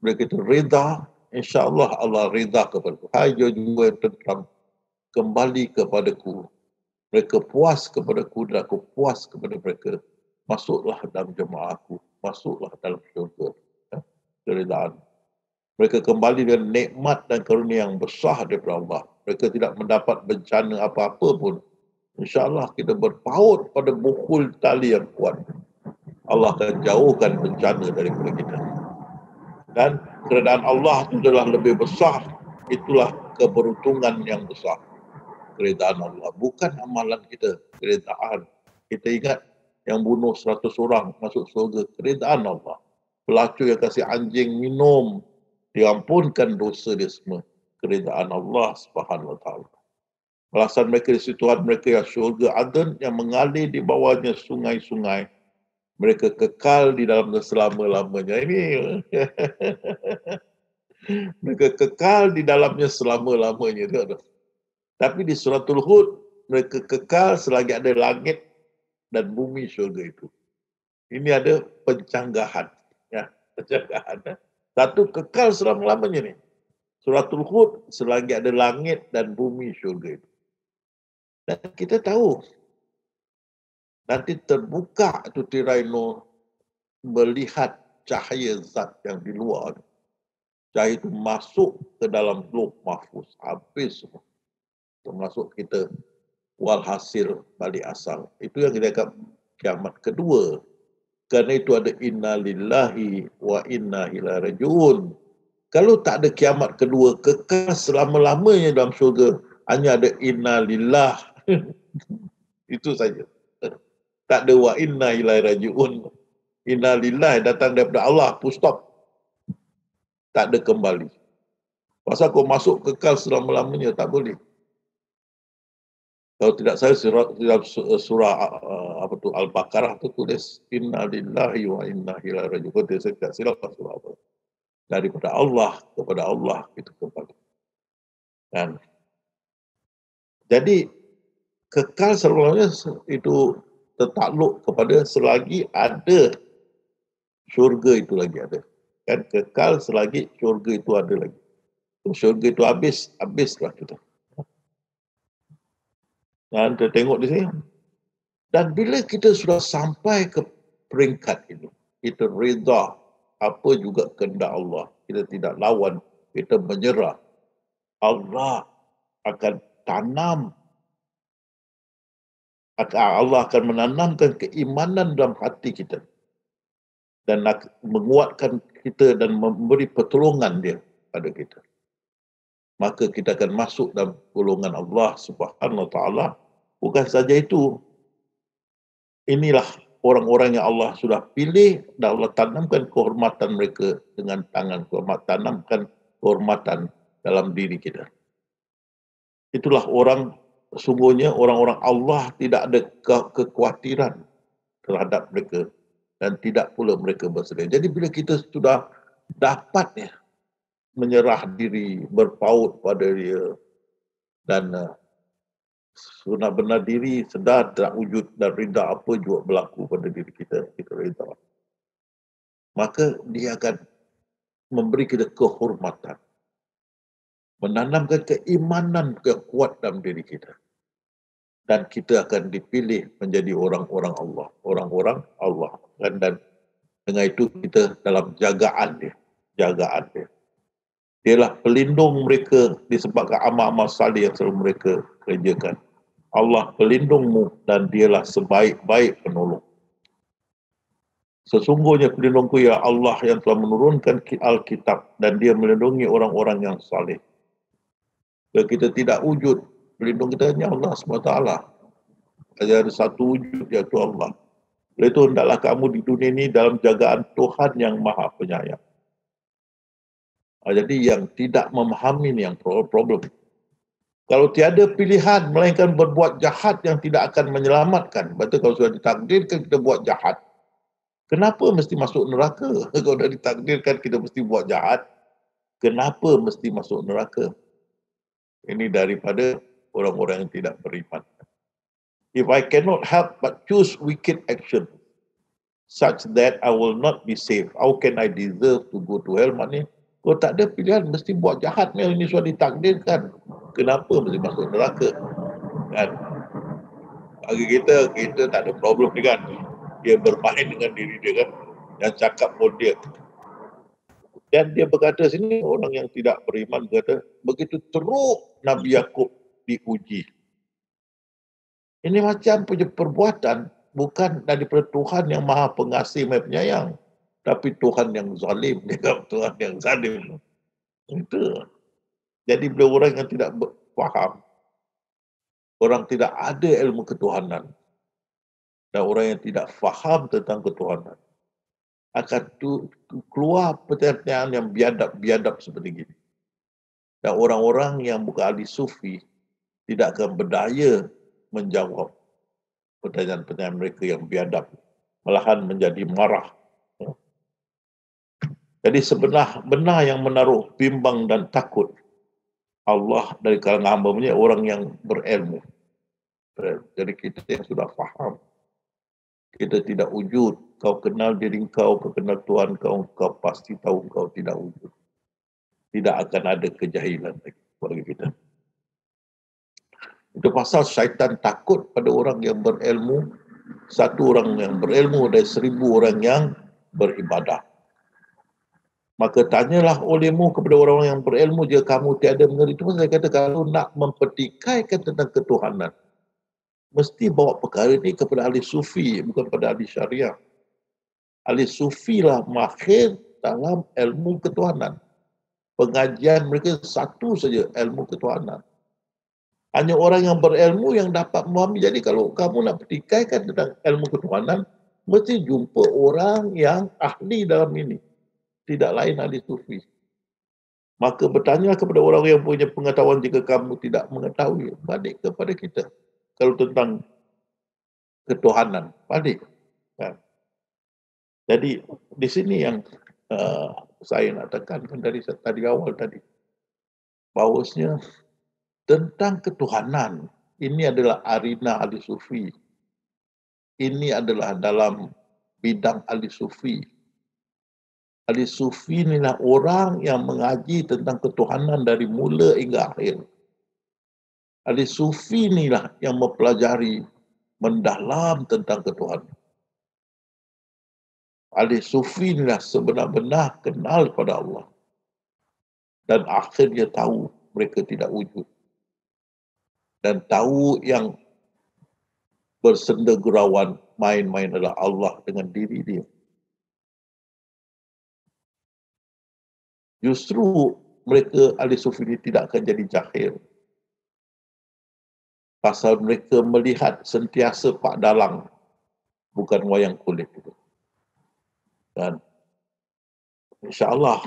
A: Mereka itu reda, insya-Allah Allah reda kepadaku. Hai jiwa yang tentram, kembali kepadaku. Mereka puas kepadaku dan aku puas kepada mereka. Masuklah dalam jemaahku, masuklah dalam syurga. Keredaan. Mereka kembali dengan nikmat dan karunia yang besar daripada Allah. Mereka tidak mendapat bencana apa-apa pun. InsyaAllah kita berpaut pada buhul tali yang kuat. Allah akan jauhkan bencana daripada kita. Dan keredaan Allah itu adalah lebih besar. Itulah keberuntungan yang besar. Keredaan Allah. Bukan amalan kita. Keredaan. Kita ingat yang bunuh 100 orang masuk surga. Keredaan Allah. Pelacur yang kasih anjing minum, diampunkan dosa dia semua. Keredaan Allah Subhanahu Wa Taala. Balasan mereka di situ mereka yang syurga Aden yang mengalir di bawahnya sungai-sungai. Mereka kekal di dalamnya selama-lamanya. Ini mereka kekal di dalamnya selama-lamanya. Tapi di Suratul Hud mereka kekal selagi ada langit dan bumi syurga itu. Ini ada pencanggahan. Ya, pencanggahan. Satu kekal selama-lamanya ni. Suratul Hud selagi ada langit dan bumi syurga itu. Dan kita tahu nanti terbuka itu tirai nur melihat cahaya zat yang di luar. Cahaya itu masuk ke dalam lauh mahfuz. Habis semua. Termasuk kita walhasil balik asal. Itu yang kita kata kiamat kedua. Kerana itu ada inna lillahi wa inna ilaihi rajiun. Kalau tak ada kiamat kedua, kekal selama-lamanya dalam syurga, hanya ada inna lillah. Itu saja. Tak ada wa inna ilaihi rajiun. Inna lillahi datang daripada Allah, full stop. Tak ada kembali. Pasal kau masuk kekal selama-lamanya, tak boleh. Kalau tidak saya surah apa tu Al-Baqarah tu tulis inna lillahi wa inna ilaihi raji'un. Kau tidak silap surah apa. Daripada Allah kepada Allah itu kembali. Dan jadi kekal selama-lamanya itu tertakluk kepada selagi ada syurga itu lagi ada. Kan kekal selagi syurga itu ada lagi. Syurga itu habislah kita. Dan kita tengok di sini. Dan bila kita sudah sampai ke peringkat ini, kita reda apa juga kehendak Allah. Kita tidak lawan, kita menyerah. Allah akan tanam, Allah akan menanamkan keimanan dalam hati kita. Dan menguatkan kita dan memberi pertolongan dia pada kita. Maka kita akan masuk dalam golongan Allah Subhanahu Wa Taala. Bukan saja itu, inilah orang-orang yang Allah sudah pilih dan Allah tanamkan kehormatan mereka dengan tangan tanamkan kehormatan dalam diri kita. Itulah orang, sesungguhnya orang-orang Allah tidak ada kekhawatiran terhadap mereka dan tidak pula mereka bersedih. Jadi bila kita sudah dapat menyerah diri, berpaut pada dia dan benar-benar diri sedar tak wujud dan rida apa juga berlaku pada diri kita, kita rida. Maka dia akan memberi kita kehormatan, menanamkan keimanan yang kuat dalam diri kita. Dan kita akan dipilih menjadi orang-orang Allah, orang-orang Allah. Dan dengan itu kita dalam jagaan dia. Dialah pelindung mereka disebabkan amal-amal salih yang selalu mereka kerjakan. Allah pelindungmu dan dialah sebaik-baik penolong. Sesungguhnya pelindungku ya Allah yang telah menurunkan Alkitab dan dia melindungi orang-orang yang saleh. Kalau kita tidak wujud, pelindung kita hanya Allah SWT. Ada satu wujud iaitu Allah. Oleh itu hendaklah kamu di dunia ini dalam jagaan Tuhan yang Maha Penyayang. Jadi yang tidak memahami ini yang problem. Kalau tiada pilihan melainkan berbuat jahat yang tidak akan menyelamatkan. Betul, kalau sudah ditakdirkan kita buat jahat, kenapa mesti masuk neraka? Kalau sudah ditakdirkan kita mesti buat jahat, kenapa mesti masuk neraka? Ini daripada orang-orang yang tidak beriman. If I cannot help but choose wicked action such that I will not be saved, how can I deserve to go to hell? Maknanya kalau tak ada pilihan, mesti buat jahat. Ini sudah ditakdirkan. Kenapa mesti masuk neraka? Kan? Bagi kita tak ada problem ni kan. Dia bermain dengan diri dia kan. Yang cakap pun dia. Dan dia berkata sini, orang yang tidak beriman berkata, begitu teruk Nabi Yaqub diuji. Ini macam punya perbuatan bukan daripada Tuhan yang Maha Pengasih, Maha Penyayang. Tapi Tuhan yang zalim, dia Tuhan yang zalim. Itu. Jadi bila orang yang tidak faham, orang tidak ada ilmu ketuhanan, dan orang yang tidak faham tentang ketuhanan, akan keluar pertanyaan yang biadab seperti ini. Dan orang-orang yang bukan ahli sufi tidak akan berdaya menjawab pertanyaan-pertanyaan mereka yang biadab, malahan menjadi marah. Jadi benar yang menaruh bimbang dan takut Allah dari kalangan hamba-Nya orang yang berilmu. Jadi kita yang sudah faham, kita tidak wujud. Kau kenal diri kau kenal Tuhan kau pasti tahu kau tidak wujud. Tidak akan ada kejahilan lagi bagi kita. Itu pasal syaitan takut pada orang yang berilmu. Satu orang yang berilmu dari 1000 orang yang beribadah. Maka tanyalah olehmu kepada orang-orang yang berilmu jika kamu tiada mengerti. Itu saya kata kalau nak mempertikaikan tentang ketuhanan, mesti bawa perkara ini kepada ahli sufi, bukan pada ahli syariah. Ahli sufi lah mahir dalam ilmu ketuhanan. Pengajian mereka satu saja, ilmu ketuhanan. Hanya orang yang berilmu yang dapat memahami. Jadi kalau kamu nak pertikaikan tentang ilmu ketuhanan, mesti jumpa orang yang ahli dalam ini. Tidak lain ahli sufi. Maka bertanya kepada orang yang punya pengetahuan jika kamu tidak mengetahui. Balik kepada kita. Kalau tentang ketuhanan. Balik. Kan? Jadi di sini yang saya nak tekankan dari awal tadi. Bahawasanya tentang ketuhanan. Ini adalah arena ahli sufi. Ini adalah dalam bidang ahli sufi. Ahli sufi inilah orang yang mengaji tentang ketuhanan dari mula hingga akhir. Ahli sufi inilah yang mempelajari mendalam tentang ketuhanan. Ahli sufi inilah sebenar-benar kenal pada Allah. Dan akhirnya tahu mereka tidak wujud. Dan tahu yang bersenda gurauan main-main adalah Allah dengan diri dia. Justru mereka ahli sufi ini tidak akan jadi jahil. Pasal mereka melihat sentiasa pak dalang, bukan wayang kulit itu. Dan insyaAllah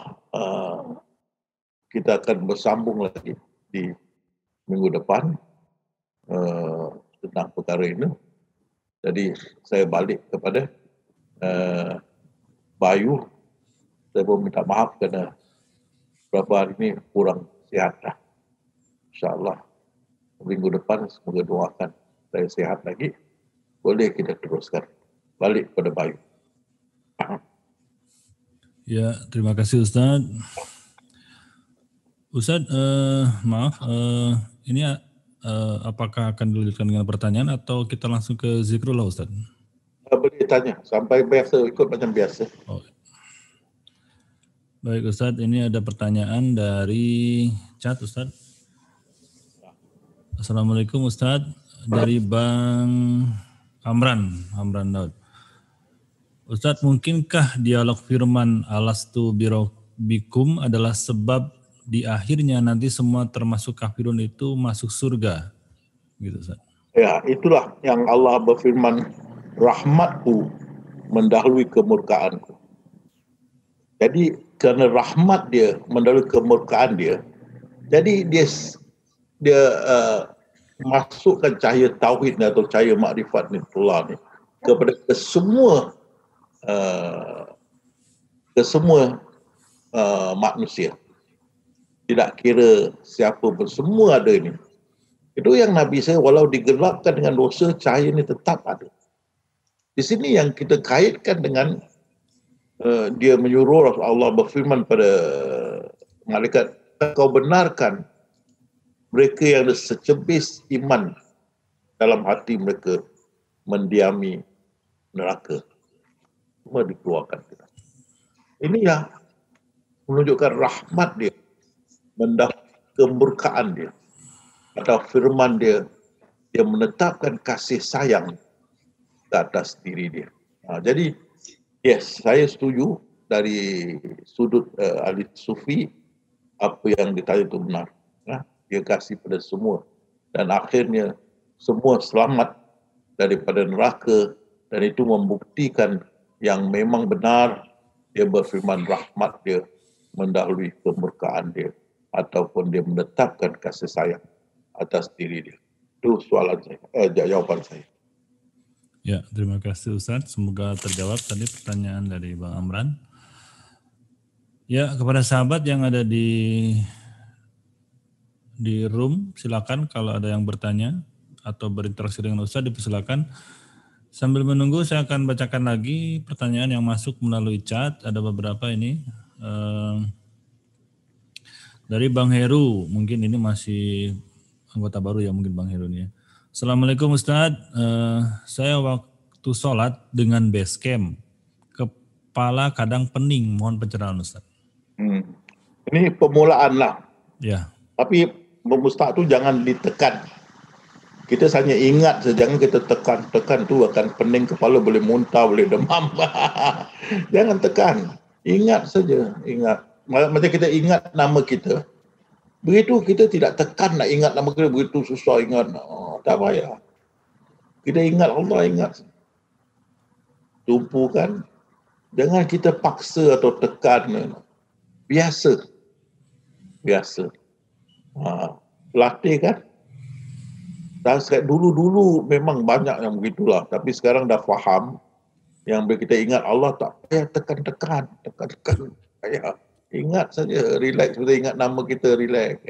A: kita akan bersambung lagi di minggu depan tentang perkara ini. Jadi saya balik kepada Bayu. Saya pun minta maaf kerana beberapa hari ini kurang sihat dah. InsyaAllah minggu depan semoga doakan saya sihat lagi. Boleh kita teruskan. Balik kepada Bayu.
C: Ya, terima kasih Ustaz. Ustaz, maaf, ini apakah akan dilanjutkan dengan pertanyaan atau kita langsung ke zikrullah Ustaz?
A: Boleh tanya, sampai biasa, ikut macam biasa.
C: Oh. Baik Ustaz, ini ada pertanyaan dari chat Ustaz. Assalamualaikum Ustaz, dari Bang Amran Daud. Ustaz, mungkinkah dialog firman alastu birabbikum adalah sebab di akhirnya nanti semua termasuk kafirun itu masuk surga? Gitu Ustaz.
A: Ya, itulah yang Allah berfirman, rahmatku mendahului kemurkaanku. Jadi kerana rahmat dia mendahului kemurkaan dia, jadi dia masukkan cahaya tauhid atau cahaya makrifat ni ni kepada kesemua manusia. Tidak kira siapa pun, semua ada ini. Itu yang Nabi saya, walau digelapkan dengan dosa, cahaya ini tetap ada. Di sini yang kita kaitkan dengan dia menyuruh Allah berfirman pada malaikat, kau benarkan mereka yang ada secebis iman dalam hati mereka mendiami neraka. Semua dikeluarkan kita. Ini yang menunjukkan rahmat dia, mendapat kemurkaan dia, atau firman dia, dia menetapkan kasih sayang ke atas diri dia. Jadi, yes, saya setuju dari sudut ahli sufi, apa yang ditanya itu benar. Dia kasih pada semua. Dan akhirnya, semua selamat daripada neraka, dan itu membuktikan yang memang benar, dia berfirman rahmat dia mendahului kemurkaan dia, ataupun dia menetapkan kasih sayang atas diri dia. Itu soalan saya, jawaban saya.
C: Ya, terima kasih Ustaz. Semoga terjawab tadi pertanyaan dari Bang Amran. Ya, kepada sahabat yang ada di room, silakan kalau ada yang bertanya atau berinteraksi dengan Ustaz, dipersilakan. Sambil menunggu, saya akan bacakan lagi pertanyaan yang masuk melalui chat. Ada beberapa ini. Dari Bang Heru, mungkin ini masih anggota baru ya, mungkin Bang Heru ini ya. Assalamualaikum Ustaz, saya waktu sholat dengan base camp, kepala kadang pening, mohon pencerahan Ustaz.
A: Ini permulaan lah.
C: Ya.
A: Tapi mustahak tu jangan ditekan. Kita hanya ingat saja, jangan kita tekan tu akan pening kepala, boleh muntah, boleh demam. Jangan tekan, ingat saja, ingat. Macam kita ingat nama kita, begitu kita tidak tekan nak ingat nama kita, begitu susah ingat. Tak payah. Kita ingat Allah, ingat. tumpukan, jangan kita paksa atau tekan. Biasa. Latih kan. Dulu memang banyak yang begitulah, tapi sekarang dah faham. Yang kita ingat Allah tak payah tekan. Payah. Ingat saja, relax. Kita ingat nama kita, relax.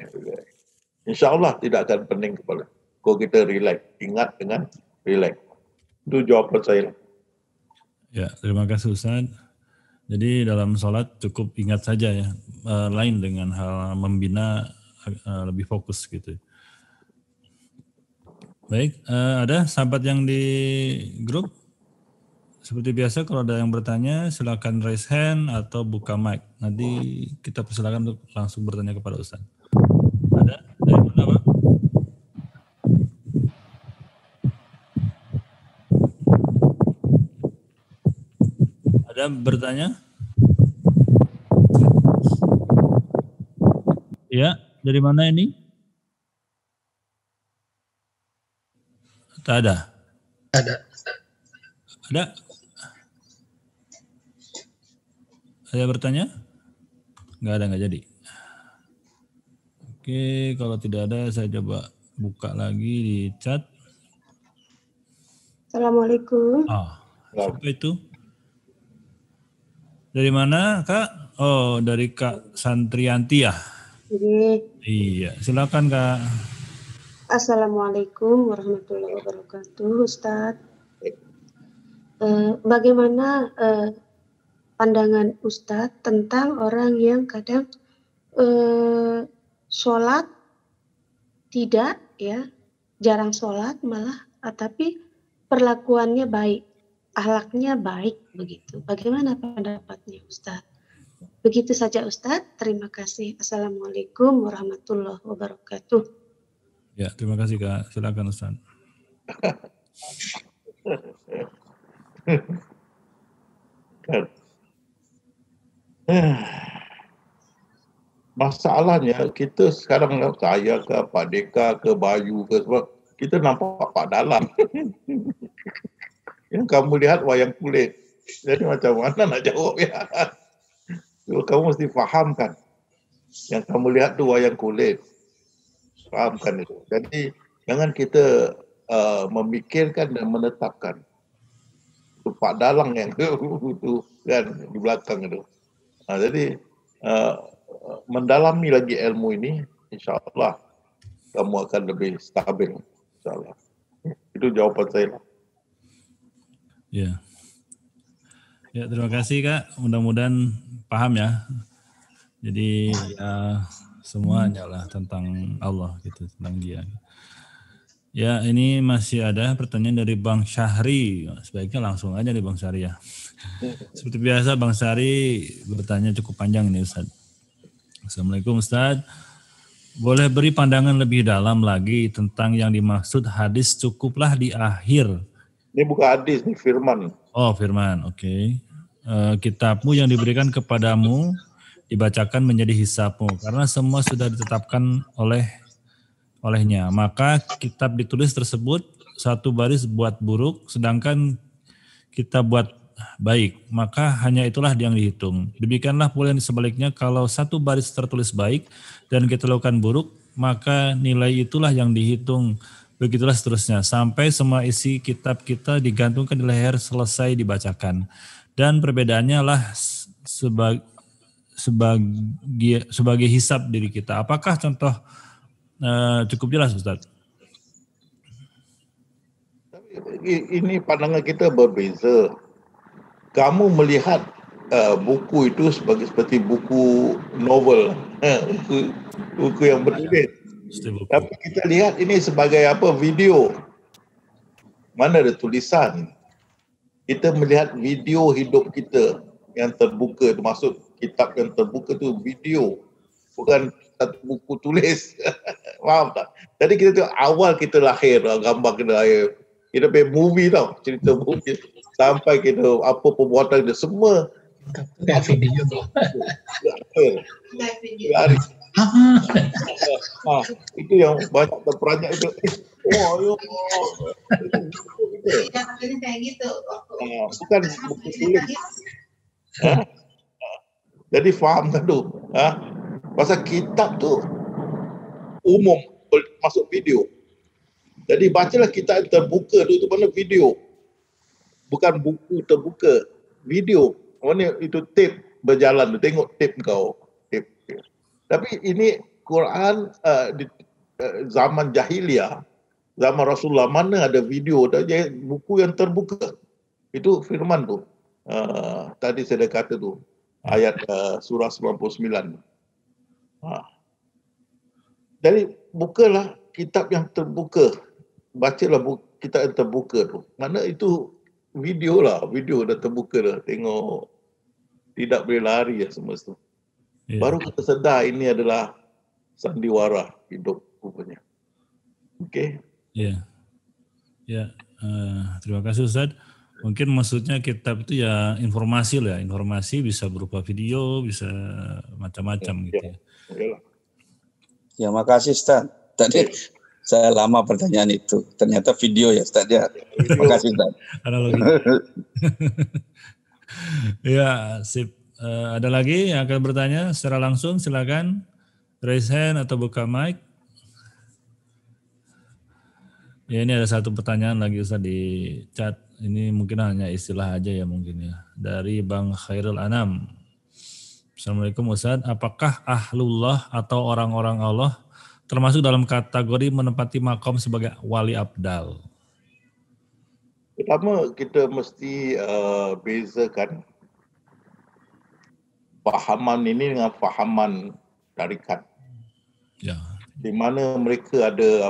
A: InsyaAllah tidak akan pening kepala. Kalau kita relax, ingat dengan relax. Itu jawapan saya.
C: Ya, terima kasih Ustaz. Jadi dalam sholat cukup ingat saja ya, lain dengan hal membina lebih fokus gitu. Baik, ada sahabat yang di grup? Seperti biasa kalau ada yang bertanya silakan raise hand atau buka mic. Nanti kita persilakan untuk langsung bertanya kepada Ustaz. Ada? Dari mana Pak? Ada bertanya? Ya, dari mana ini? Tak ada.
B: Ada.
C: Ada? Saya bertanya? Nggak jadi. Oke, kalau tidak ada saya coba buka lagi di chat.
D: Assalamualaikum.
C: Siapa itu? Dari mana Kak? Oh, dari Kak Santrianti ya? Iya, silakan Kak.
D: Assalamualaikum warahmatullahi wabarakatuh, Ustadz. Bagaimana pandangan Ustadz tentang orang yang kadang sholat tidak, ya, jarang sholat malah, tapi perlakuannya baik, akhlaknya baik begitu. Bagaimana pendapatnya Ustadz? Begitu saja Ustadz. Terima kasih. Assalamualaikum warahmatullahi wabarakatuh.
C: Ya, terima kasih Kak. Silakan Ustaz.
A: Masalahnya kita sekarang, saya ke Pak Deka ke Bayu ke sebab kita nampak Pak Dalam. Yang kamu lihat wayang kulit. Jadi macam mana nak jawab ya? Kamu mesti fahamkan. Yang kamu lihat tu wayang kulit. Fahamkan itu. Jadi jangan kita memikirkan dan menetapkan. Itu Pak Dalang yang itu kan di belakang itu. Jadi mendalami lagi ilmu ini, insyaAllah kamu akan lebih stabil. InsyaAllah. Itu jawapan saya.
C: Ya. Ya, terima kasih Kak. Mudah-mudahan paham ya. Jadi ya semuanya lah tentang Allah gitu, tentang Dia. Ya, ini masih ada pertanyaan dari Bang Syahri. Sebaiknya langsung aja nih Bang Syahri ya. Seperti biasa Bang Syahri bertanya cukup panjang nih Ustaz. Assalamualaikum Ustaz. Boleh beri pandangan lebih dalam lagi tentang yang dimaksud hadis cukuplah di akhir.
A: Ini bukan hadis, ini firman.
C: Oh, firman, oke. Kitabmu yang diberikan kepadamu dibacakan menjadi hisabmu karena semua sudah ditetapkan olehnya. Maka kitab ditulis tersebut satu baris buat buruk, sedangkan kita buat baik. Maka hanya itulah yang dihitung. Demikianlah pula sebaliknya, kalau satu baris tertulis baik dan kita lakukan buruk, maka nilai itulah yang dihitung. Begitulah seterusnya, sampai semua isi kitab kita digantungkan di leher selesai dibacakan. Dan perbedaannya lah sebagai hisab diri kita. Apakah contoh cukup jelas Ustaz?
A: Ini pandangan kita berbeza. Kamu melihat buku itu seperti buku novel, buku yang bertulis. Tapi kita lihat ini sebagai apa? Video. Mana ada tulisan? Kita melihat video hidup kita yang terbuka, termasuk kitab yang terbuka tu video, bukan satu buku tulis. Faham tak? Jadi kita tengok awal kita lahir, gambar kita lahir. Kita punya movie tau, cerita movie. Sampai kita apa perbuatan dia semua.
B: Video tu.
A: Itu yang banyak terperanjat itu. Oh, yo.
D: Jangan kayak gitu.
A: Bukan buku tulis. Jadi faham kan tu? Pasal kitab tu umum masuk video. Jadi bacalah kitab terbuka tu mana video. Bukan buku terbuka, video. Mana itu tape berjalan tu, tengok tape kau. Tape. Tapi ini Quran di zaman jahiliyah, zaman Rasulullah, mana ada video, buku yang terbuka. Itu firman tu. Tadi saya dah kata tu, ayat surah 99. Jadi bukalah kitab yang terbuka. Bacalah kitab yang terbuka tu. Mana itu video lah, video dah terbuka dah. Tengok, tidak boleh lari ya semesta. Baru kita sedar ini adalah sandiwara hidup rupanya. Okey.
C: Ya. Terima kasih Ustaz. Mungkin maksudnya kitab itu ya informasi lah. Informasi bisa berupa video, bisa macam-macam gitu ya.
E: Ya, makasih Ustaz. Tadi saya lama pertanyaan itu. Ternyata video ya Ustaz ya. Terima kasih Ustaz.
C: Analogi. Ya, sip. Ada lagi yang akan bertanya secara langsung? Silakan raise hand atau buka mic. Ya, ini ada satu pertanyaan lagi Ustaz di chat. Ini mungkin hanya istilah aja ya mungkin ya. Dari Bang Khairul Anam. Assalamualaikum Ustaz. Apakah ahlullah atau orang-orang Allah termasuk dalam kategori menempati makom sebagai wali abdal?
A: Pertama, kita mesti bezakan fahaman ini dengan fahaman tarikat.
C: Ya.
A: Di mana mereka ada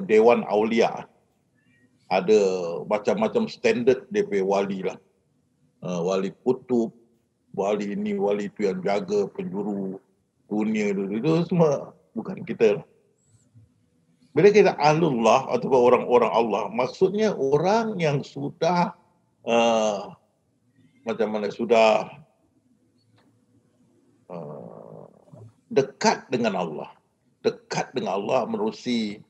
A: Dewan Aulia. Ada macam-macam standard DP wali lah. Wali kutub, wali ini, wali itu yang jaga penjuru dunia itu semua bukan kita lah. Bila kita ahlullah atau orang-orang Allah, maksudnya orang yang sudah dekat dengan Allah. Dekat dengan Allah menerusi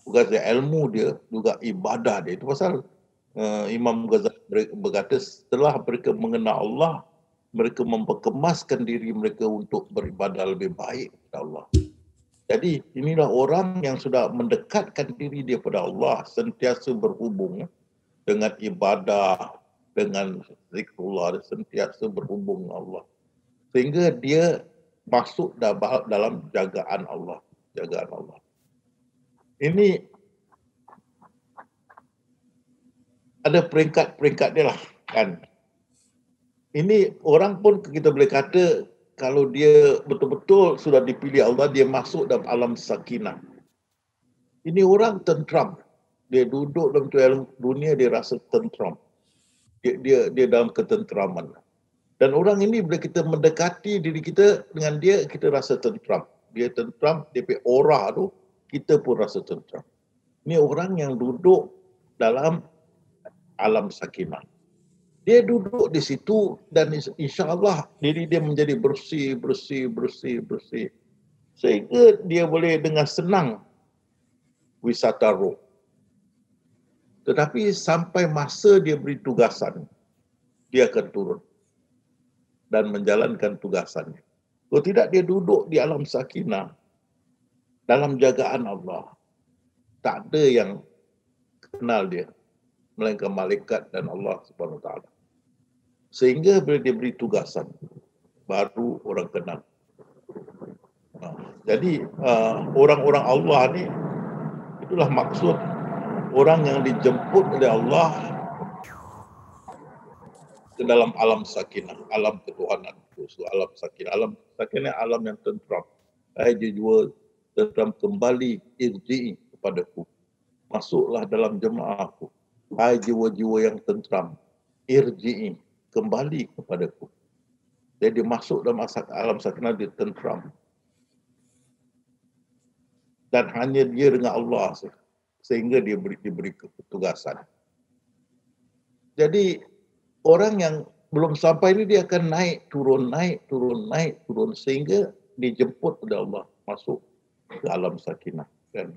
A: bukan saja ilmu dia, juga ibadah dia. Itu pasal Imam Ghazali berkata setelah mereka mengenal Allah, mereka memperkemaskan diri mereka untuk beribadah lebih baik kepada Allah. Jadi inilah orang yang sudah mendekatkan diri dia kepada Allah, sentiasa berhubung dengan ibadah, dengan zikrullah, sentiasa berhubung dengan Allah. Sehingga dia masuk dalam jagaan Allah. Ini ada peringkat-peringkat dia lah kan. Ini orang pun kita boleh kata kalau dia betul-betul sudah dipilih Allah, dia masuk dalam alam sakinah. Ini orang tentram. Dia duduk dalam dunia, dia rasa tentram. Dia dalam ketentraman. Dan orang ini bila kita mendekati diri kita dengan dia, kita rasa tentram. Dia tentram, dia punya aura tu, kita pun rasa tentram. Ini orang yang duduk dalam alam sakinah. Dia duduk di situ dan insya-Allah diri dia menjadi bersih. Sehingga dia boleh dengan senang wisata roh. Tetapi sampai masa dia beri tugasan, dia akan turun dan menjalankan tugasannya. Kalau tidak, dia duduk di alam sakinah, dalam jagaan Allah. Tak ada yang kenal dia, melainkan malaikat dan Allah Subhanahu Wa Taala. Sehingga bila dia beri tugasan, baru orang kenal. Jadi orang-orang Allah ni, itulah maksud orang yang dijemput oleh Allah ke dalam alam sakinah, alam ketuhanan. Alam sakinah, alam yang tentram. Hai jiwa tentram, kembali irji'i kepadaku. Masuklah dalam jemaahku. Hai jiwa-jiwa yang tentram, irji'i, kembali kepadaku. Jadi masuk dalam alam sakinah, dia tentram. Dan hanya dia dengan Allah sehingga dia diberi ketugasan. Jadi orang yang belum sampai ini dia akan naik turun sehingga dijemput oleh Allah masuk ke alam sakinah kan.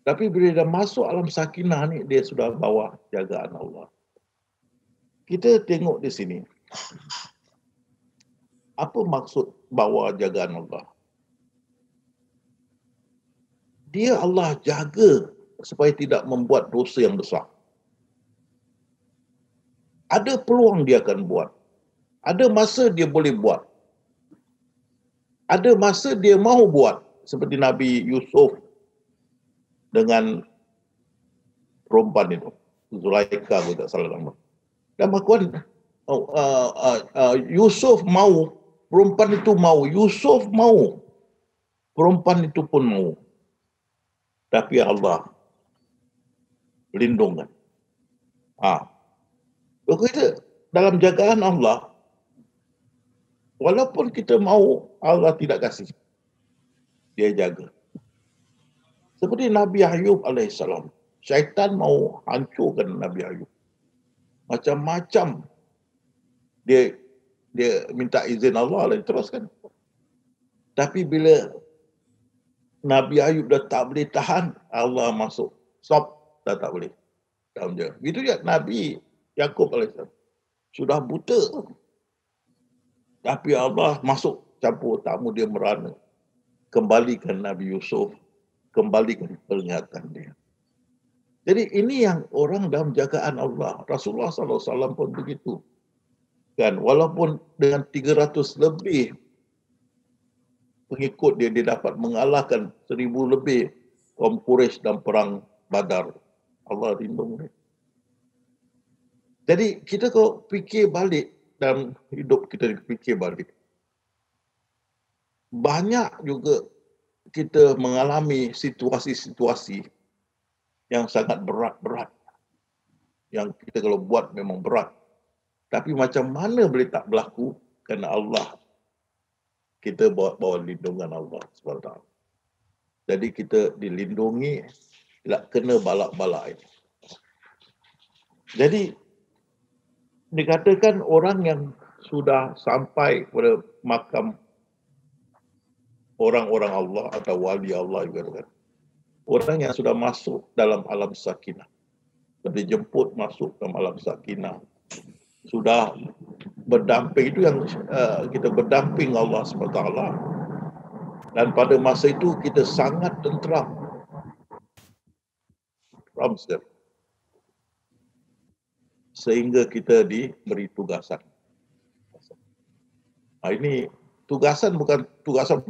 A: Tapi bila dah masuk alam sakinah ni, dia sudah bawah jagaan Allah. Kita tengok di sini. Apa maksud bawah jagaan Allah? Dia Allah jaga supaya tidak membuat dosa yang besar. Ada peluang dia akan buat. Ada masa dia boleh buat. Ada masa dia mahu buat. Seperti Nabi Yusuf dengan perempuan itu. Zulaikha, kalau tak salah nama. Dan makuan Yusuf mahu, perempuan itu mahu. Yusuf mahu, perempuan itu pun mahu. Tapi Allah lindungkan. Kita dalam jagaan Allah, walaupun kita mahu, Allah tidak kasih. Dia jaga. Seperti Nabi Ayub AS. Syaitan mahu hancurkan Nabi Ayub. Macam-macam. Dia minta izin Allah, dia teruskan. Tapi bila Nabi Ayub dah tak boleh tahan, Allah masuk. Stop, dah tak boleh. Begitu juga Nabi Yakub AS. Sudah buta. Tapi Allah masuk campur tamu dia merana. Kembalikan Nabi Yusuf. Kembalikan peringatan dia. Jadi ini yang orang dalam jagaan Allah. Rasulullah SAW pun begitu. Kan, walaupun dengan 300 lebih pengikut dia dapat mengalahkan 1000 lebih kaum Quraisy dalam perang Badar. Allah lindung dia. Jadi kita kalau fikir balik dalam hidup kita, fikir balik. Banyak juga kita mengalami situasi-situasi yang sangat berat-berat. Yang kita kalau buat memang berat. Tapi macam mana boleh tak berlaku? Kerana Allah. Kita bawa lindungan Allah SWT. Jadi kita dilindungi, tidak kena balak-balak ini. Jadi dikatakan orang yang sudah sampai pada makam orang-orang Allah atau wali Allah juga kan. Orang yang sudah masuk dalam alam sakinah. Dijemput masuk dalam alam sakinah. Sudah berdamping, itu yang kita berdamping Allah SWT. Dan pada masa itu kita sangat tenteram. Ramsir. Sehingga kita diberi tugasan. Ini tugasan bukan tugasan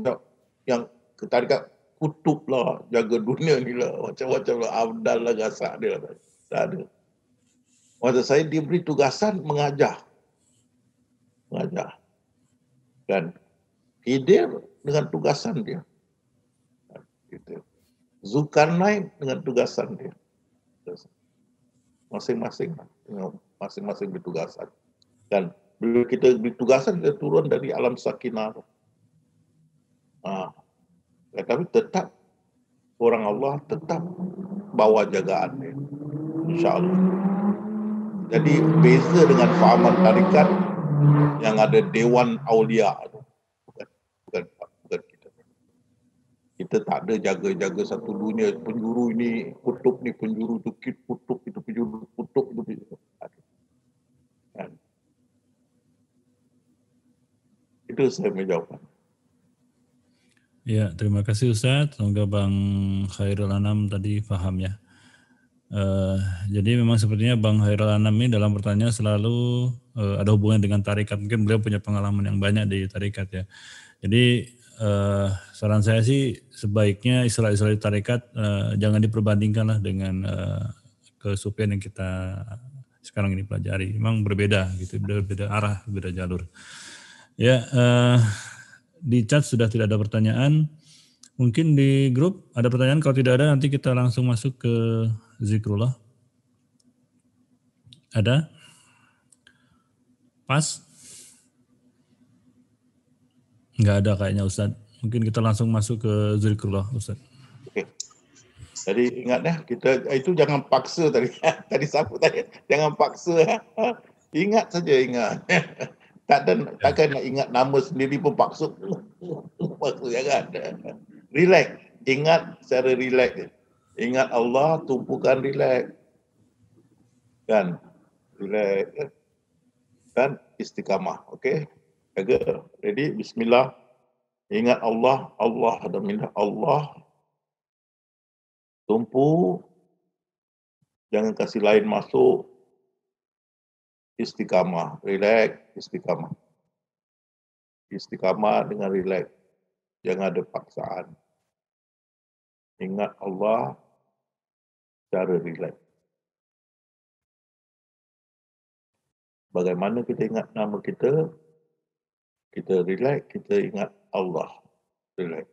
A: yang ketarikat kutub lah, jaga dunia ni lah, macam-macam lah, Abdal lah, gasak dia lah. Tak ada. Maksud saya diberi tugasan mengajar. Mengajar. Dan Khidir dengan tugasan dia. Zulkarnain dengan tugasan dia. Masing-masing bertugasan. Dan bila kita bertugasan, kita turun dari alam sakinah. Tapi tetap orang Allah tetap bawa jagaan dia. InsyaAllah. Jadi beza dengan fahaman tarikat yang ada Dewan Aulia. Bukan kita. Kita tak ada jaga-jaga satu dunia. Penjuru ini kutub ni, penjuru itu kutub, itu penjuru kutub, itu penjuru. Kan? Itu saya menjawab.
C: Ya, terima kasih Ustaz. Semoga Bang Khairul Anam tadi paham ya. Jadi memang sepertinya Bang Khairul Anam ini dalam pertanyaan selalu ada hubungan dengan tarikat. Mungkin beliau punya pengalaman yang banyak di tarikat ya. Jadi saran saya sih sebaiknya istilah-istilah tarikat jangan diperbandingkan lah dengan kesufian yang kita sekarang ini pelajari. Memang berbeda gitu, berbeda arah, berbeda jalur. Ya, di chat sudah tidak ada pertanyaan. Mungkin di grup ada pertanyaan, kalau tidak ada nanti kita langsung masuk ke zikrullah. Ada? Pas? Enggak ada kayaknya Ustaz. Mungkin kita langsung masuk ke zikrullah Ustaz.
A: Oke. Jadi ingat ya, kita itu jangan paksa tadi. Tadi sapu tadi, jangan paksa. Ingat saja, ingat. Takkan nak ingat nama sendiri pun paksa. Paksa jangan. Relax. Ingat secara relax. Ingat Allah, tumpukan relax. Kan? Relax. Dan istiqamah. Okey? Jaga. Ready? Bismillah. Ingat Allah. Allah dan minta Allah. Tumpu. Jangan kasih lain masuk. Istiqamah. Relax. Istiqamah. Istiqamah dengan relax. Jangan ada paksaan. Ingat Allah secara relax. Bagaimana kita ingat nama kita? Kita relax, kita ingat Allah. Relax.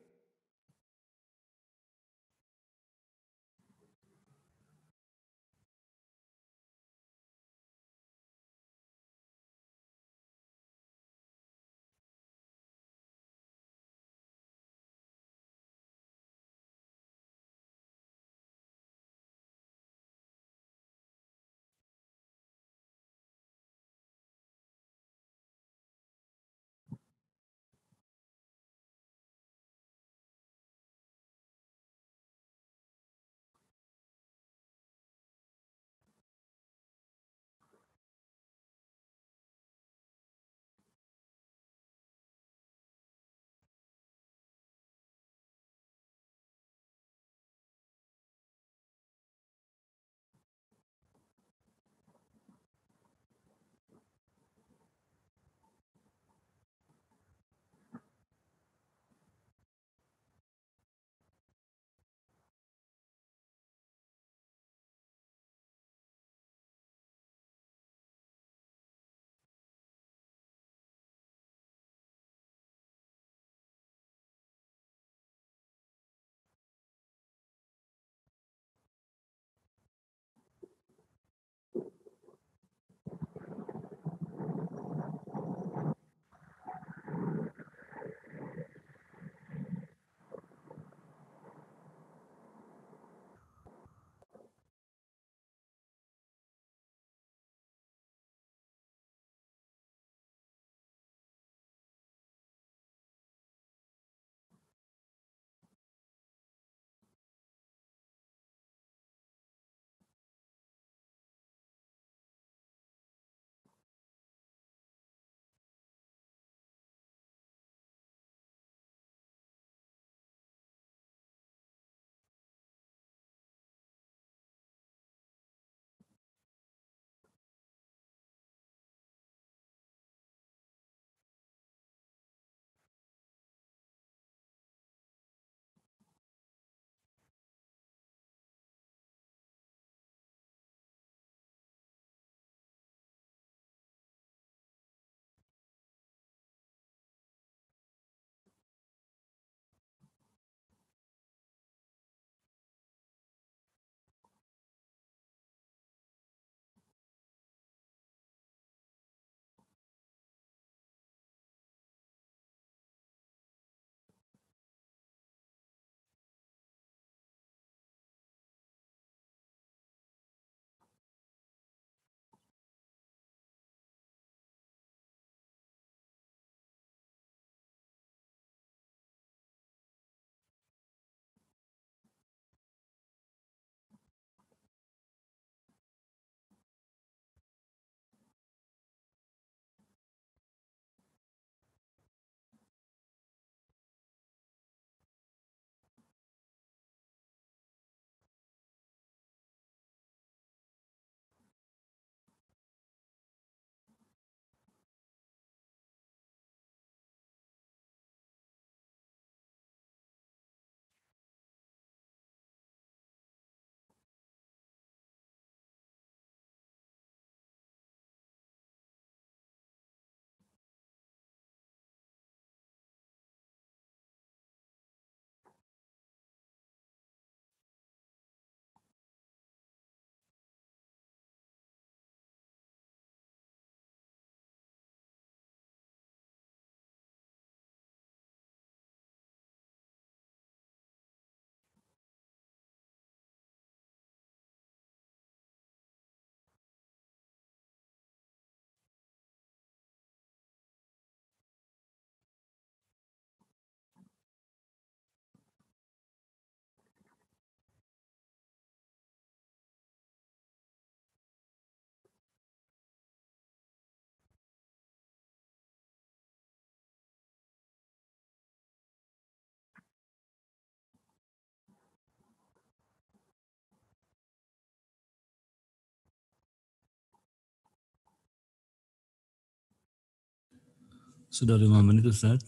C: Sudah 5 menit Ustaz.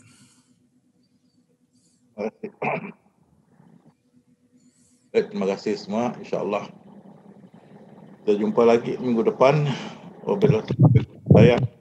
A: Terima kasih semua. InsyaAllah kita jumpa lagi minggu depan. Wabillahi taufiq wal hidayah.